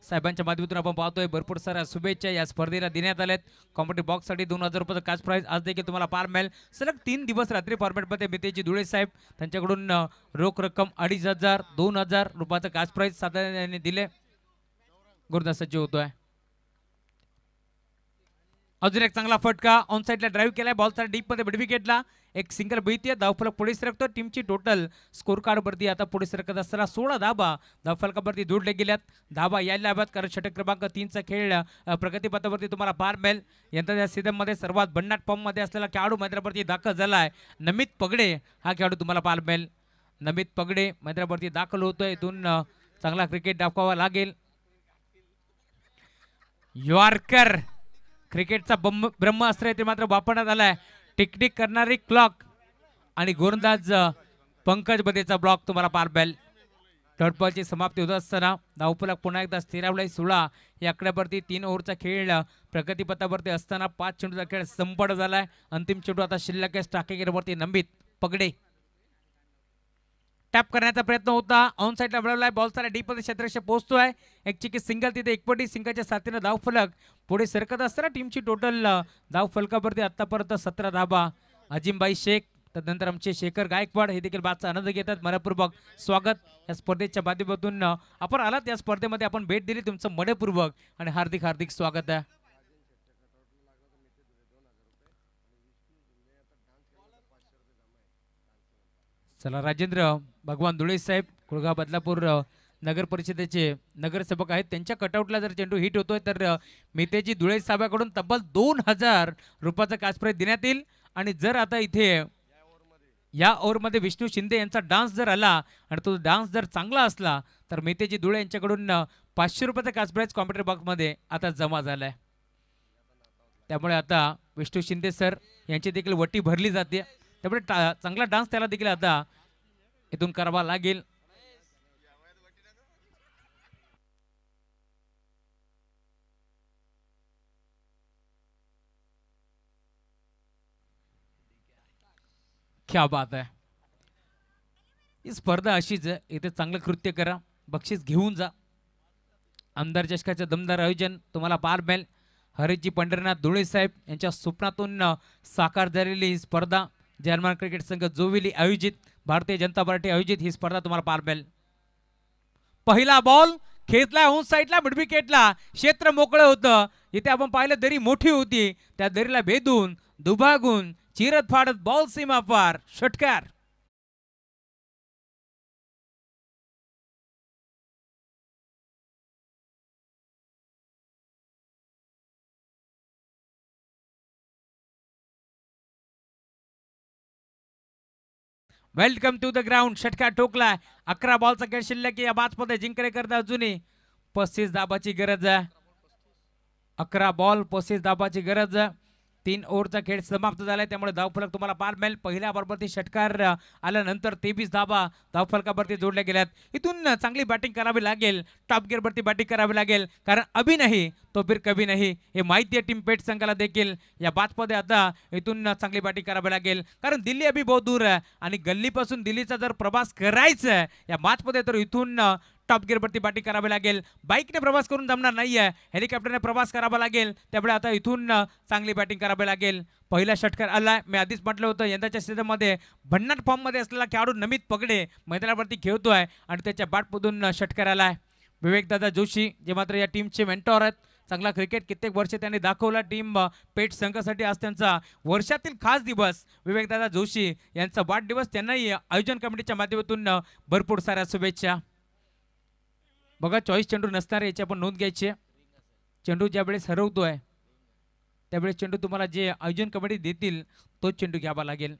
साहेबांच्या माध्यमातून आपण पाहतोय. भरपूर साऱ्या शुभेच्छा या स्पर्धेला देण्यात आल्यात. कॉम्पिटिटिव्ह बॉक्ससाठी 2000 रुपयाचं काच प्राइज आज देखील तुम्हाला पाहायला मिळेल. सलग 3 दिवस रात्री फॉर्मॅटमध्ये मितेजी धुळे साहेब त्यांच्याकडून रोख रक्कम 2500 2000 रुपयाचं काच प्राइज साधारण दिले. गुरुदास सज्ज होतोय. अजून एक चांगला फटका ऑन साइडला ड्राईव्ह केलाय. बॉलचा डीप मध्ये मिड विकेटला एक सिंगल भीती. धावफलक पुढे सरकतो. टीमची टोटल स्कोर कार्ड वरती आता पुढे सरकत असताना 16 धाबा धावफलकावरती जोडले गेल्यात. धाबा यायला हव्यात कारण षटक क्रमांक 3 चा खेळ प्रगतीपथावरती तुम्हाला पाहायला मिळेल. यंदाच्या सीझन मध्ये सर्वात भन्नाट फॉर्म मध्ये असलेला खेळाडू मैदानावरती दाखल झालाय. नमित पगडे हा खेळाडू तुम्हाला पाहायला मिळेल. नमित पगडे मैदानावरती दाखल होतोय. इथून चांगला क्रिकेट दाखवावा लागेल. यॉर्कर क्रिकेटचा ब्रह्मास्त्र ते मात्र वापरण्यात आलाय. टिकटिक करणारी क्लॉक आणि गोलंदाज पंकज बदेचा ब्लॉक तुम्हाला पाहायला मिळेल. थर्ड बॉलची समाप्ती होत असताना धावफलक पुन्हा एकदा स्थिरावलाय 16 या आकड्यावरती. 3 ओव्हरचा खेळ प्रगतीपथावरती असताना 5 चेंडूचा खेळ संपन्न झालाय. अंतिम चेंडू आता शिल्लक आहे. टाकेगिरीवरती नमित पगडे टॅप करण्याचा प्रयत्न होता. ऑन साइडला वळवलाय. बॉल सारा डीप मध्ये क्षेत्ररक्षक पोहोचतोय. एक चिकी सिंगल तिथे एकपटी सिंगलच्या साथीने धावफलक पुढे सरकत असताना टीमची टोटल धावफलकावरती आतापर्यंत 17 धाबा. अजिमबाई शेख तदनंतर आमचे शेखर गायकवाड हे देखील बादचा आनंद घेतात. मनपूर्वक स्वागत. या स्पर्धेच्या माध्यमातून आपण आलात या स्पर्धेमध्ये आपण भेट दिली. तुमचं मनपूर्वक आणि हार्दिक हार्दिक स्वागत आहे. चला राजेंद्र भगवान धुळे साहेब कुळगाव बदलापूर नगर परिषदेचे नगरसेवक आहेत. त्यांच्या कटआउटला जर चेंडू हिट होतोय तर मितेजी धुळे साहेबांकडून तब्बल 2000 रुपयाचा काच प्राइज देण्यात येईल. आणि जर आता इथे या ओव्हरमध्ये विष्णू शिंदे यांचा डान्स जर आला आणि तो डान्स जर चांगला असला तर मितेजी धुळे यांच्याकडून 500 रुपयाचा काच प्राइज कॉम्प्युटर बॉक्समध्ये आता जमा झालाय. त्यामुळे आता विष्णू शिंदे सर यांची देखील वटी भरली जाते. त्यामुळे चांगला डान्स त्याला देखील आता इथून करावा लागेल. क्या बात आहे. ही स्पर्धा अशीच आहे. इथे चांगलं कृत्य करा. बक्षीस घेऊन जा. आमदार चषकाचं दमदार आयोजन तुम्हाला पार मिळेल. हरीजी पंढरीनाथ धुळे साहेब यांच्या स्वप्नातून साकार झालेली ही स्पर्धा जर्मन क्रिकेट संघ जोविली आयोजित भारतीय जनता पार्टी आयोजित ही स्पर्धा तुम्हाला पार मिळेल. पहिला बॉल खेचला ऑन साइडला मिड विकेटला. क्षेत्र मोकळं होतं. इथे आपण पाहिलं दरी मोठी होती. त्या दरीला भेदून दुभागून चिरत फाडत बॉल सीमा पार षटकार. Welcome to the ground. षटकार ठोकलाय. 11 बॉलचा खेळ शिल्लक या मॅचमध्ये जिंकणे करता अजूनही 35 धाबाची गरज आहे. 11 बॉल 35 धाबाची गरज आहे. 3 ओव्हरचा खेळ समाप्त झालाय. त्यामुळे धावफलक तुम्हाला पार मिळेल. पहिल्या बॉलवरती षटकार आल्यानंतर 23 धाबा धावफलकावरती जोडल्या गेल्यात. इथून चांगली बॅटिंग करावी लागेल. टॉप गिअरवरती बॅटिंग करावी लागेल कारण अभी नाही तो फिर कभी नाही हे माहिती आहे टीम पेट संघाला देखील. या बातमध्ये आता इथून चांगली बॅटिंग करावी लागेल कारण दिल्ली अभी बहुत दूर आहे आणि गल्लीपासून दिल्लीचा जर प्रवास करायचा आहे या मॅचमध्ये तर इथून टॉप गिअरवरती बॅटिंग करावी लागेल. बाईकने प्रवास करून जमणार नाहीये. हेलिकॉप्टरने प्रवास करावा लागेल. त्यामुळे आता इथून चांगली बॅटिंग करावी लागेल. पहिला षटकार आलाय. मी आधीच म्हटलं होतं यंदाच्या सीझनमध्ये भन्नाट फॉर्ममध्ये असलेला खेळाडू नमित पगडे मैदानावरती खेळतोय आणि त्याच्या बॅटमधून षटकार आलाय. विवेकदादा जोशी जे मात्र या टीमचे मेंटॉर आहेत. चांगला क्रिकेट कित्येक वर्ष त्यांनी दाखवला टीम पेट संघासाठी. आज त्यांचा वर्षातील खास दिवस विवेकदादा जोशी यांचा वाढदिवस. त्यांनाही आयोजन कमिटीच्या माध्यमातून भरपूर साऱ्या शुभेच्छा. बघा चॉईस चेंडू नसणार याची आपण नोंद घ्यायची. चेंडू ज्या वेळेस हरवतोय त्यावेळेस चेंडू तुम्हाला जे आयोजन कमिटी देतील तोच चेंडू घ्यावा लागेल.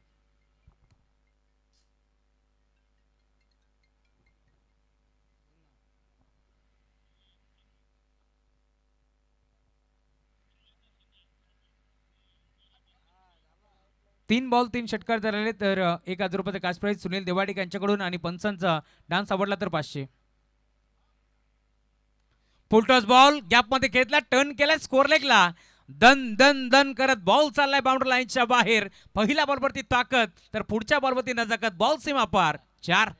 तीन बॉल 3 षटकार झालेले तर 1000 रुपयाचा काच प्राइज सुनील देवाडिक यांच्याकडून आणि पंचांचा डान्स आवडला तर 500. फुलटॉस बॉल गॅप मध्ये खेचला. टर्न केला स्कोर लेगला. दन दन दन करत बॉल चाललाय बाउंड्री लाईनच्या बाहेर. पहिल्या बॉलवरती ताकद तर पुढच्या बॉलवरती नजाकत. बॉल सीमा पार 4.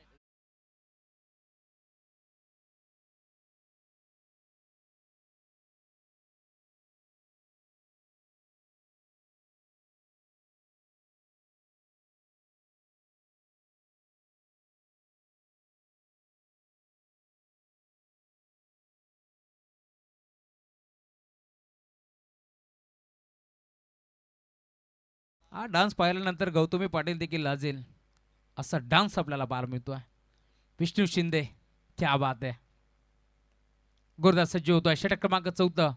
हा डान्स पाहिल्यानंतर गौतमी पाटील देखील लाजेल असा डान्स आपल्याला पाहायला मिळतोय. विष्णू शिंदे क्या बात आहे. गुरुदास सज्ज होतोय. षटक क्रमांक 14.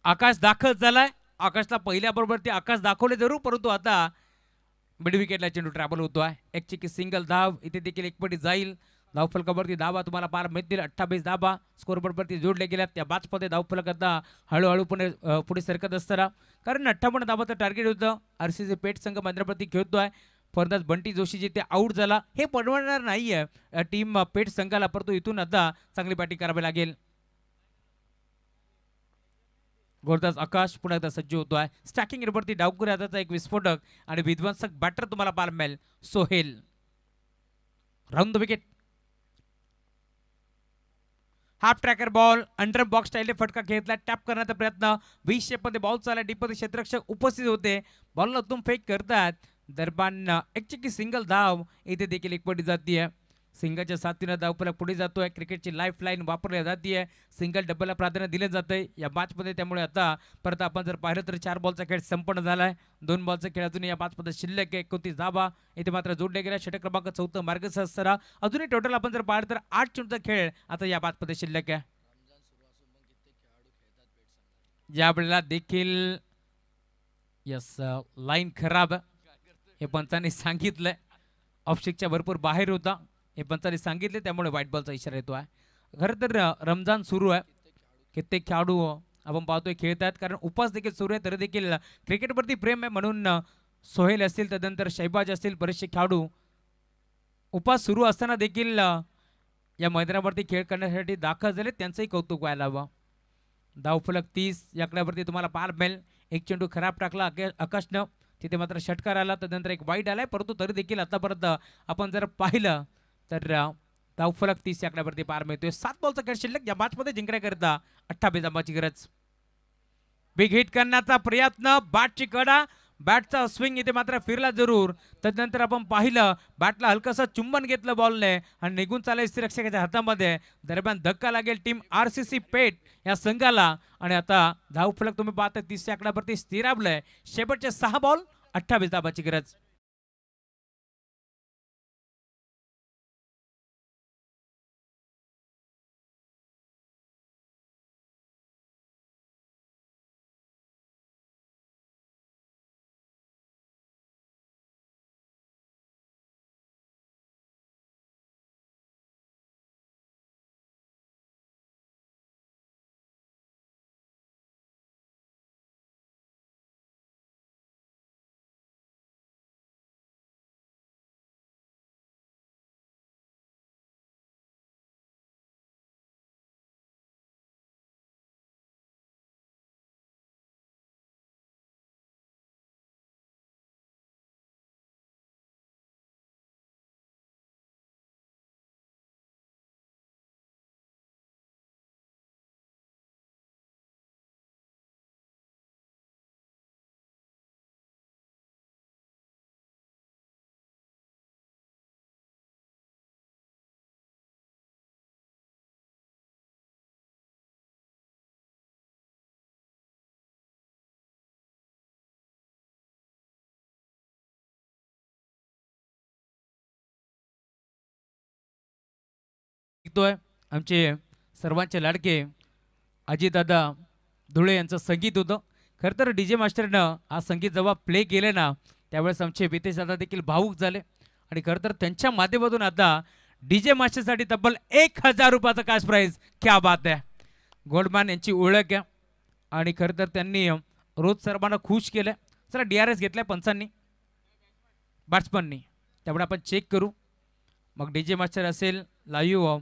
आकाश दाखल झालाय. आकाशला पहिल्या बरोबर ते आकाश दाखवले जरूर, परंतु आता मिड विकेटला चेंडू ट्रॅव्हल होतोय. एक चिकी सिंगल धाव इथे देखील एकपटी जाईल. धावफलकावरती धावा तुम्हाला पार मिळतील. 28 धावा स्कोरबोर्डवरती जोडल्या गेल्या. त्या बाजमध्ये धावफलक आता हळूहळू पुढे सरकत असताना, कारण 58 धावाचं टार्गेट होतं. आरसीसी पेठ संघ मैदानावरती खेळतोय. फलंदाज बंटी जोशी जिथे आऊट झाला, हे परवडणार नाहीये टीम पेठ संघाला, परंतु इथून आता चांगली बॅटिंग करावी लागेल. गोलंदाज आकाश पुन्हा एकदा सज्ज होतोय. स्टॅकिंग वरती डावखुरी हाताचा एक विस्फोटक आणि विध्वंसक बॅटर तुम्हाला पाहायला मिळेल. Sohail round the wicket. Half tracker ball under box स्टाईलने फटका घेतला. टॅप करण्याचा प्रयत्न. 20 शेपमध्ये बॉल चालला. डीपमध्ये क्षेत्ररक्षक उपस्थित होते. बॉलला उत्तम फेक करतात. दरम्यान एक चिक्की सिंगल धाव इथे देखील एकपटी जातीये. सिंगलच्या साथीनं धावफलक पुढे जातोय. क्रिकेटची लाईफ लाईन वापरली जाते. सिंगल डबलला प्राधान्य दिले जाते या मॅचमध्ये. त्यामुळे आता परत आपण जर पाहिलं तर 4 बॉलचा खेळ संपन्न झालाय. 2 बॉलचा खेळ अजून या मॅचमध्ये शिल्लक आहे. 29 धावा इथे मात्र जोडल्या गेल्या. षटक क्रमांक 14 मार्गदर्शक. अजूनही टोटल आपण जर पाहिलं तर 8 चेंडूचा खेळ आता या मॅचमध्ये शिल्लक आहे. यावेळेला देखील यस लाईन खराब हे पंचांनी सांगितलंय. ऑफस्टिकच्या भरपूर बाहेर होता हे पंचांनी सांगितले, त्यामुळे व्हाईट बॉलचा इशारा येतो आहे. खरं तर रमजान सुरू आहे. कित्येक खेळाडू आपण पाहतोय खेळत आहेत, कारण उपास देखील सुरू आहे. तरी देखील क्रिकेटवरती प्रेम आहे म्हणून सोहेल असतील, त्यानंतर शहबाज असतील, बरेचसे खेळाडू उपास सुरू असताना देखील या मैदानावरती खेळ करण्यासाठी दाखल झाले. त्यांचंही कौतुक व्हायला हवं. धावफलक 30 या आकड्यावरती तुम्हाला पाहायला मिळेल. एक चेंडू खराब टाकला आकाशनं, तिथे मात्र षटकार आला, त्यानंतर एक वाईट आलाय. परंतु तरी देखील आतापर्यंत आपण जर पाहिलं तर धावफलक 30 या आकड्यावरती पार मिळतोय. 7 बॉलचा खेळ शिल्लक. या मॅचमध्ये जिंकण्याकरिता 28 धावांची गरज. बिग हिट करण्याचा प्रयत्न. बॅटची कडा, बॅटचा स्विंग इथे मात्र फिरला जरूर. त्यानंतर आपण पाहिलं बॅटला हलकसं चुंबन घेतलं बॉलने आणि निघून चालायचं रक्षकाच्या हातामध्ये. दरम्यान धक्का लागेल टीम आरसीसी पेठ या संघाला. आणि आता धावफलक तुम्ही पाहता 30 या आकड्यावरती स्थिरावलंय. शेवटचे 6 बॉल 28 धावांची गरज. आमचे सर्वांचे लाडके अजितदादा धुळे यांचं संगीत होतं. खरं तर डीजे मास्टरनं हा संगीत जेव्हा प्ले केले ना, त्यावेळेस आमचे वितेश दादा देखील भावूक झाले. आणि खरं तर त्यांच्या माध्यमातून आता डीजे मास्टरसाठी तब्बल 1000 रुपयाचा कॅश प्राईज. क्या बात आहे. गोल्डमॅन यांची ओळख आहे आणि खरं तर त्यांनी रोज सर्वांना खुश केलं. चला DRS घेतलाय पंचांनी बॅट्समननी, त्यामुळे आपण चेक करू. मग डीजे मास्टर असेल लाईव्ह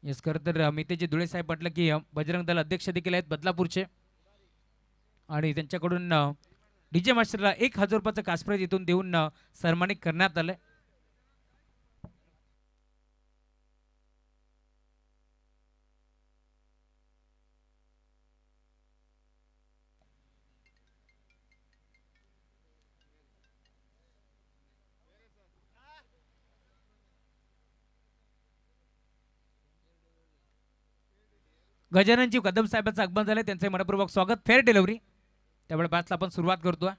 येस खरं तर मितेजी धुळे साहेब म्हटलं की बजरंग दल अध्यक्ष देखील आहेत बदलापूरचे आणि त्यांच्याकडून डीजे मास्टरला 1000 रुपयाचं कास प्राइज इथून देऊन सन्मानित करण्यात आलं. गजाननजी कदम साहेबांचं आगमन झालं त्यांचे मनपूर्वक स्वागत. फेअर डिलिव्हरी त्यामुळे मॅचला आपण सुरुवात करतोय.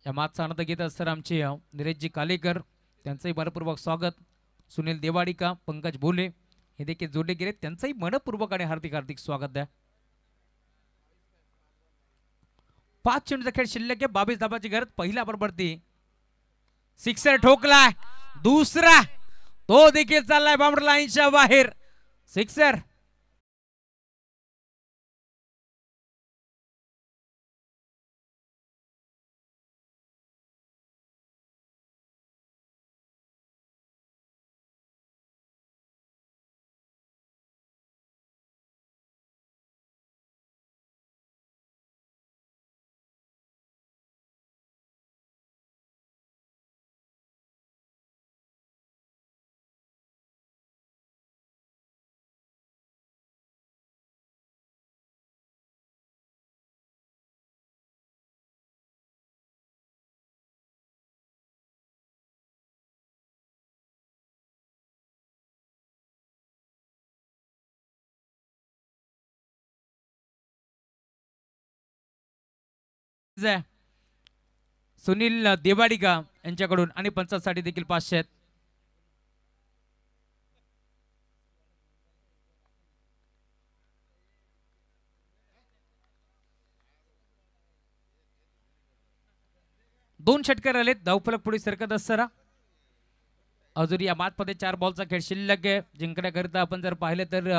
या मॅचचा आनंद घेत असताना आमचे निलेशजी कालेकर त्यांचंही मनपूर्वक स्वागत. सुनील देवाडिका पंकज बोले हे देखील जोडले गेले त्यांचंही मनपूर्वक आणि हार्दिक हार्दिक स्वागत द्या. 5 चेंडूचा खेळ शिल्लक आहे. 22 धाबाची गरज. पहिल्या बरोबरती सिक्सर ठोकलाय. दुसरा तो देखील चाललाय बाउंड्री लाईनच्या बाहेर. सिक्सर सुनील देवाडिका यांच्याकडून आणि पंचासाठी देखील 500 आहेत. दोन षटकार आलेत. धावफलक पुढे सरकत असताना अजून या मॅचमध्ये 4 बॉलचा खेळ शिल्लक आहे. जिंकण्याकरिता आपण जर पाहिलं तर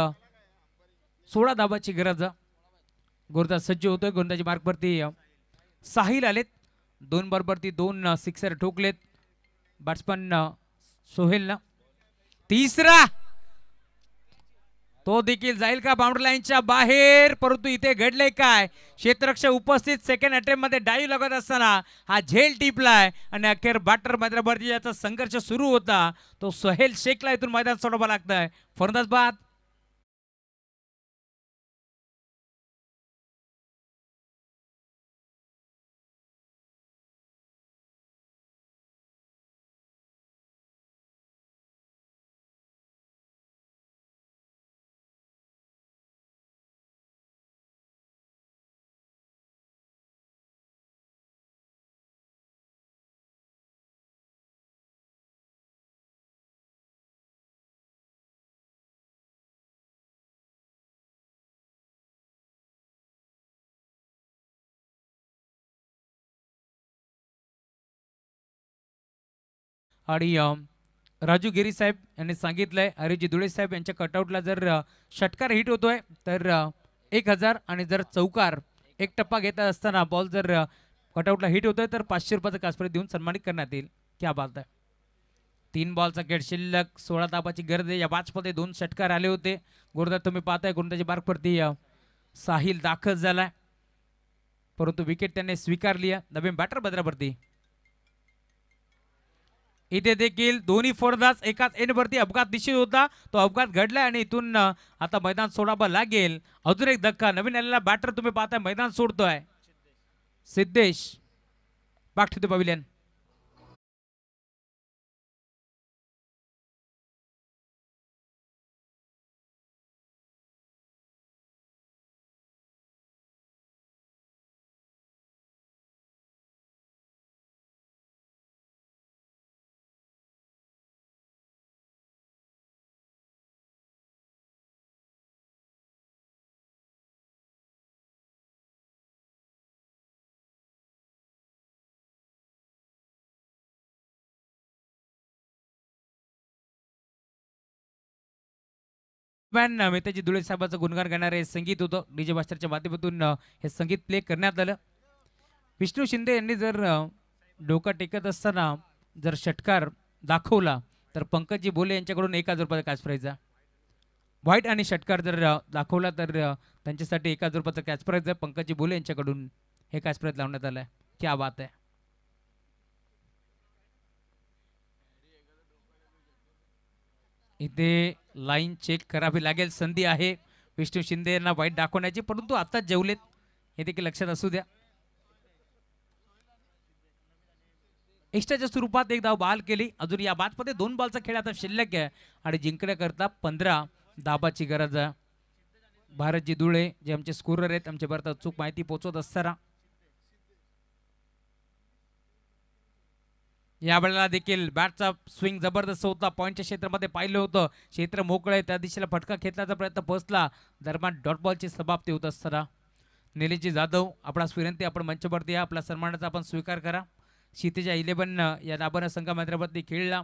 16 धाबाची गरज. गोरदा सज्ज होतोय. गोंदाजी मार्कवरती साहिल आलेत. 2 बरोबरती 2 सिक्सर ठोकलेत बॅट्समन सोहेलनं. तिसरा तो देखील जाईल का बाउंड्री लाईनच्या बाहेर. परंतु इथे घडले काय क्षेत्ररक्षक उपस्थित सेकंड अटेम्प्ट मध्ये डाईव्ह लागत असताना हा झेल टिपलाय आणि अखेर बॅटर मैदानावरती याचा संघर्ष सुरू होता तो सोहेल शेखला इथून मैदान सोडावं लागतंय. फलंदाज बाद. आणि राजू गिरी साहेब यांनी सांगितलंय हरिजी धुळे साहेब यांच्या कटआउटला जर षटकार हिट होतोय तर 1000 आणि जर चौकार एक टप्पा घेत असताना बॉल जर कटआउटला हिट होतोय तर 500 रुपयाचा कास प्राइज देऊन सन्मानित करण्यात येईल. क्या बात आहे. 3 बॉलचा खेळ शिल्लक. 16 धाबाची गरज आहे. या मॅचमध्ये 2 षटकार आले होते. गोरदात तुम्ही पाहताय गोरदाच्या मार्कवरती साहिल दाखल झालाय परंतु विकेट त्याने स्वीकारली. नवीन बॅटर बदलावरती इथे देखील दोन्ही फलंदाज एकाच एंडवरती अपघात दिसत होता. तो अपघात घडलाय आणि इथून आता मैदान सोडावं लागेल. अजून एक धक्का. नवीन आलेला बॅटर तुम्ही पाहताय मैदान सोडतोय. Siddhesh back to the pavilion. मेहताजी धुळे साहेबांचं गुणगान गाणारे संगीत होतं डीजे मास्टरच्या माध्यमातून हे संगीत प्ले करण्यात आलं. विष्णू शिंदे यांनी जर डोका टेकत असताना जर षटकार दाखवला तर तर पंकजी बोले यांच्याकडून 1000 रुपयाचा कॅश प्राईज आहे. व्हाईट आणि षटकार जर दाखवला तर त्यांच्यासाठी 1000 रुपयाचा कॅश प्राईज आहे. पंकजी बोले यांच्याकडून हे कॅश प्राईज लावण्यात आलं आहे. क्या बात आहे. इथे लाईन चेक करावी लागेल. संधी आहे विष्णू शिंदे यांना वाईट दाखवण्याची, परंतु आताच जेवलेत हे देखील लक्षात असू द्या. एक्स्ट्राच्या स्वरूपात एक धाव बहाल केली. अजून या बादमध्ये 2 बॉलचा खेळ आता शिल्लक आहे आणि जिंकण्याकरता 15 धाबाची गरज आहे. भारतजी दुळे जे आमचे स्कोरर आहेत, आमच्या भारतात अचूक माहिती पोहोचवत असताना यावेळेला देखील बॅटचा स्विंग जबरदस्त होता. पॉईंटच्या क्षेत्रामध्ये पाहिलं होतं, क्षेत्र मोकळं आहे, त्या दिशेला फटका खेचण्याचा प्रयत्न पोहोचला. दरम्यान डॉट बॉलची समाप्ती होत असताना निलेशजी जाधव आपणास विनंती, आपण मंचावरती या, आपला सन्मानाचा आपण स्वीकार करा. क्षितिजा 11 या दाबानं संघ मैदानावरती खेळला,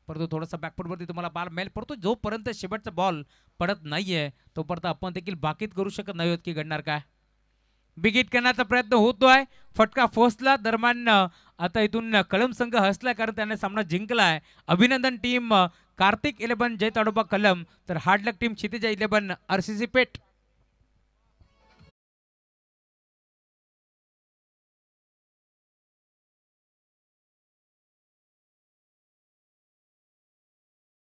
परंतु थोडासा बॅकफुटवरती तुम्हाला बाल मिळेल. परंतु जोपर्यंत शेवटचा बॉल पडत नाहीये तोपर्यंत आपण देखील बाकीत करू शकत नाही आहोत की घडणार काय. बिग हिट करण्याचा प्रयत्न होतोय, फटका फोसला. दरम्यान आता इथून कलम संघ हसलाय कारण त्याने सामना जिंकलाय. अभिनंदन टीम कार्तिक 11 जय ताडोबा कलम, तर हार्ड लक टीम क्षितिजा 11 RCC पेठ.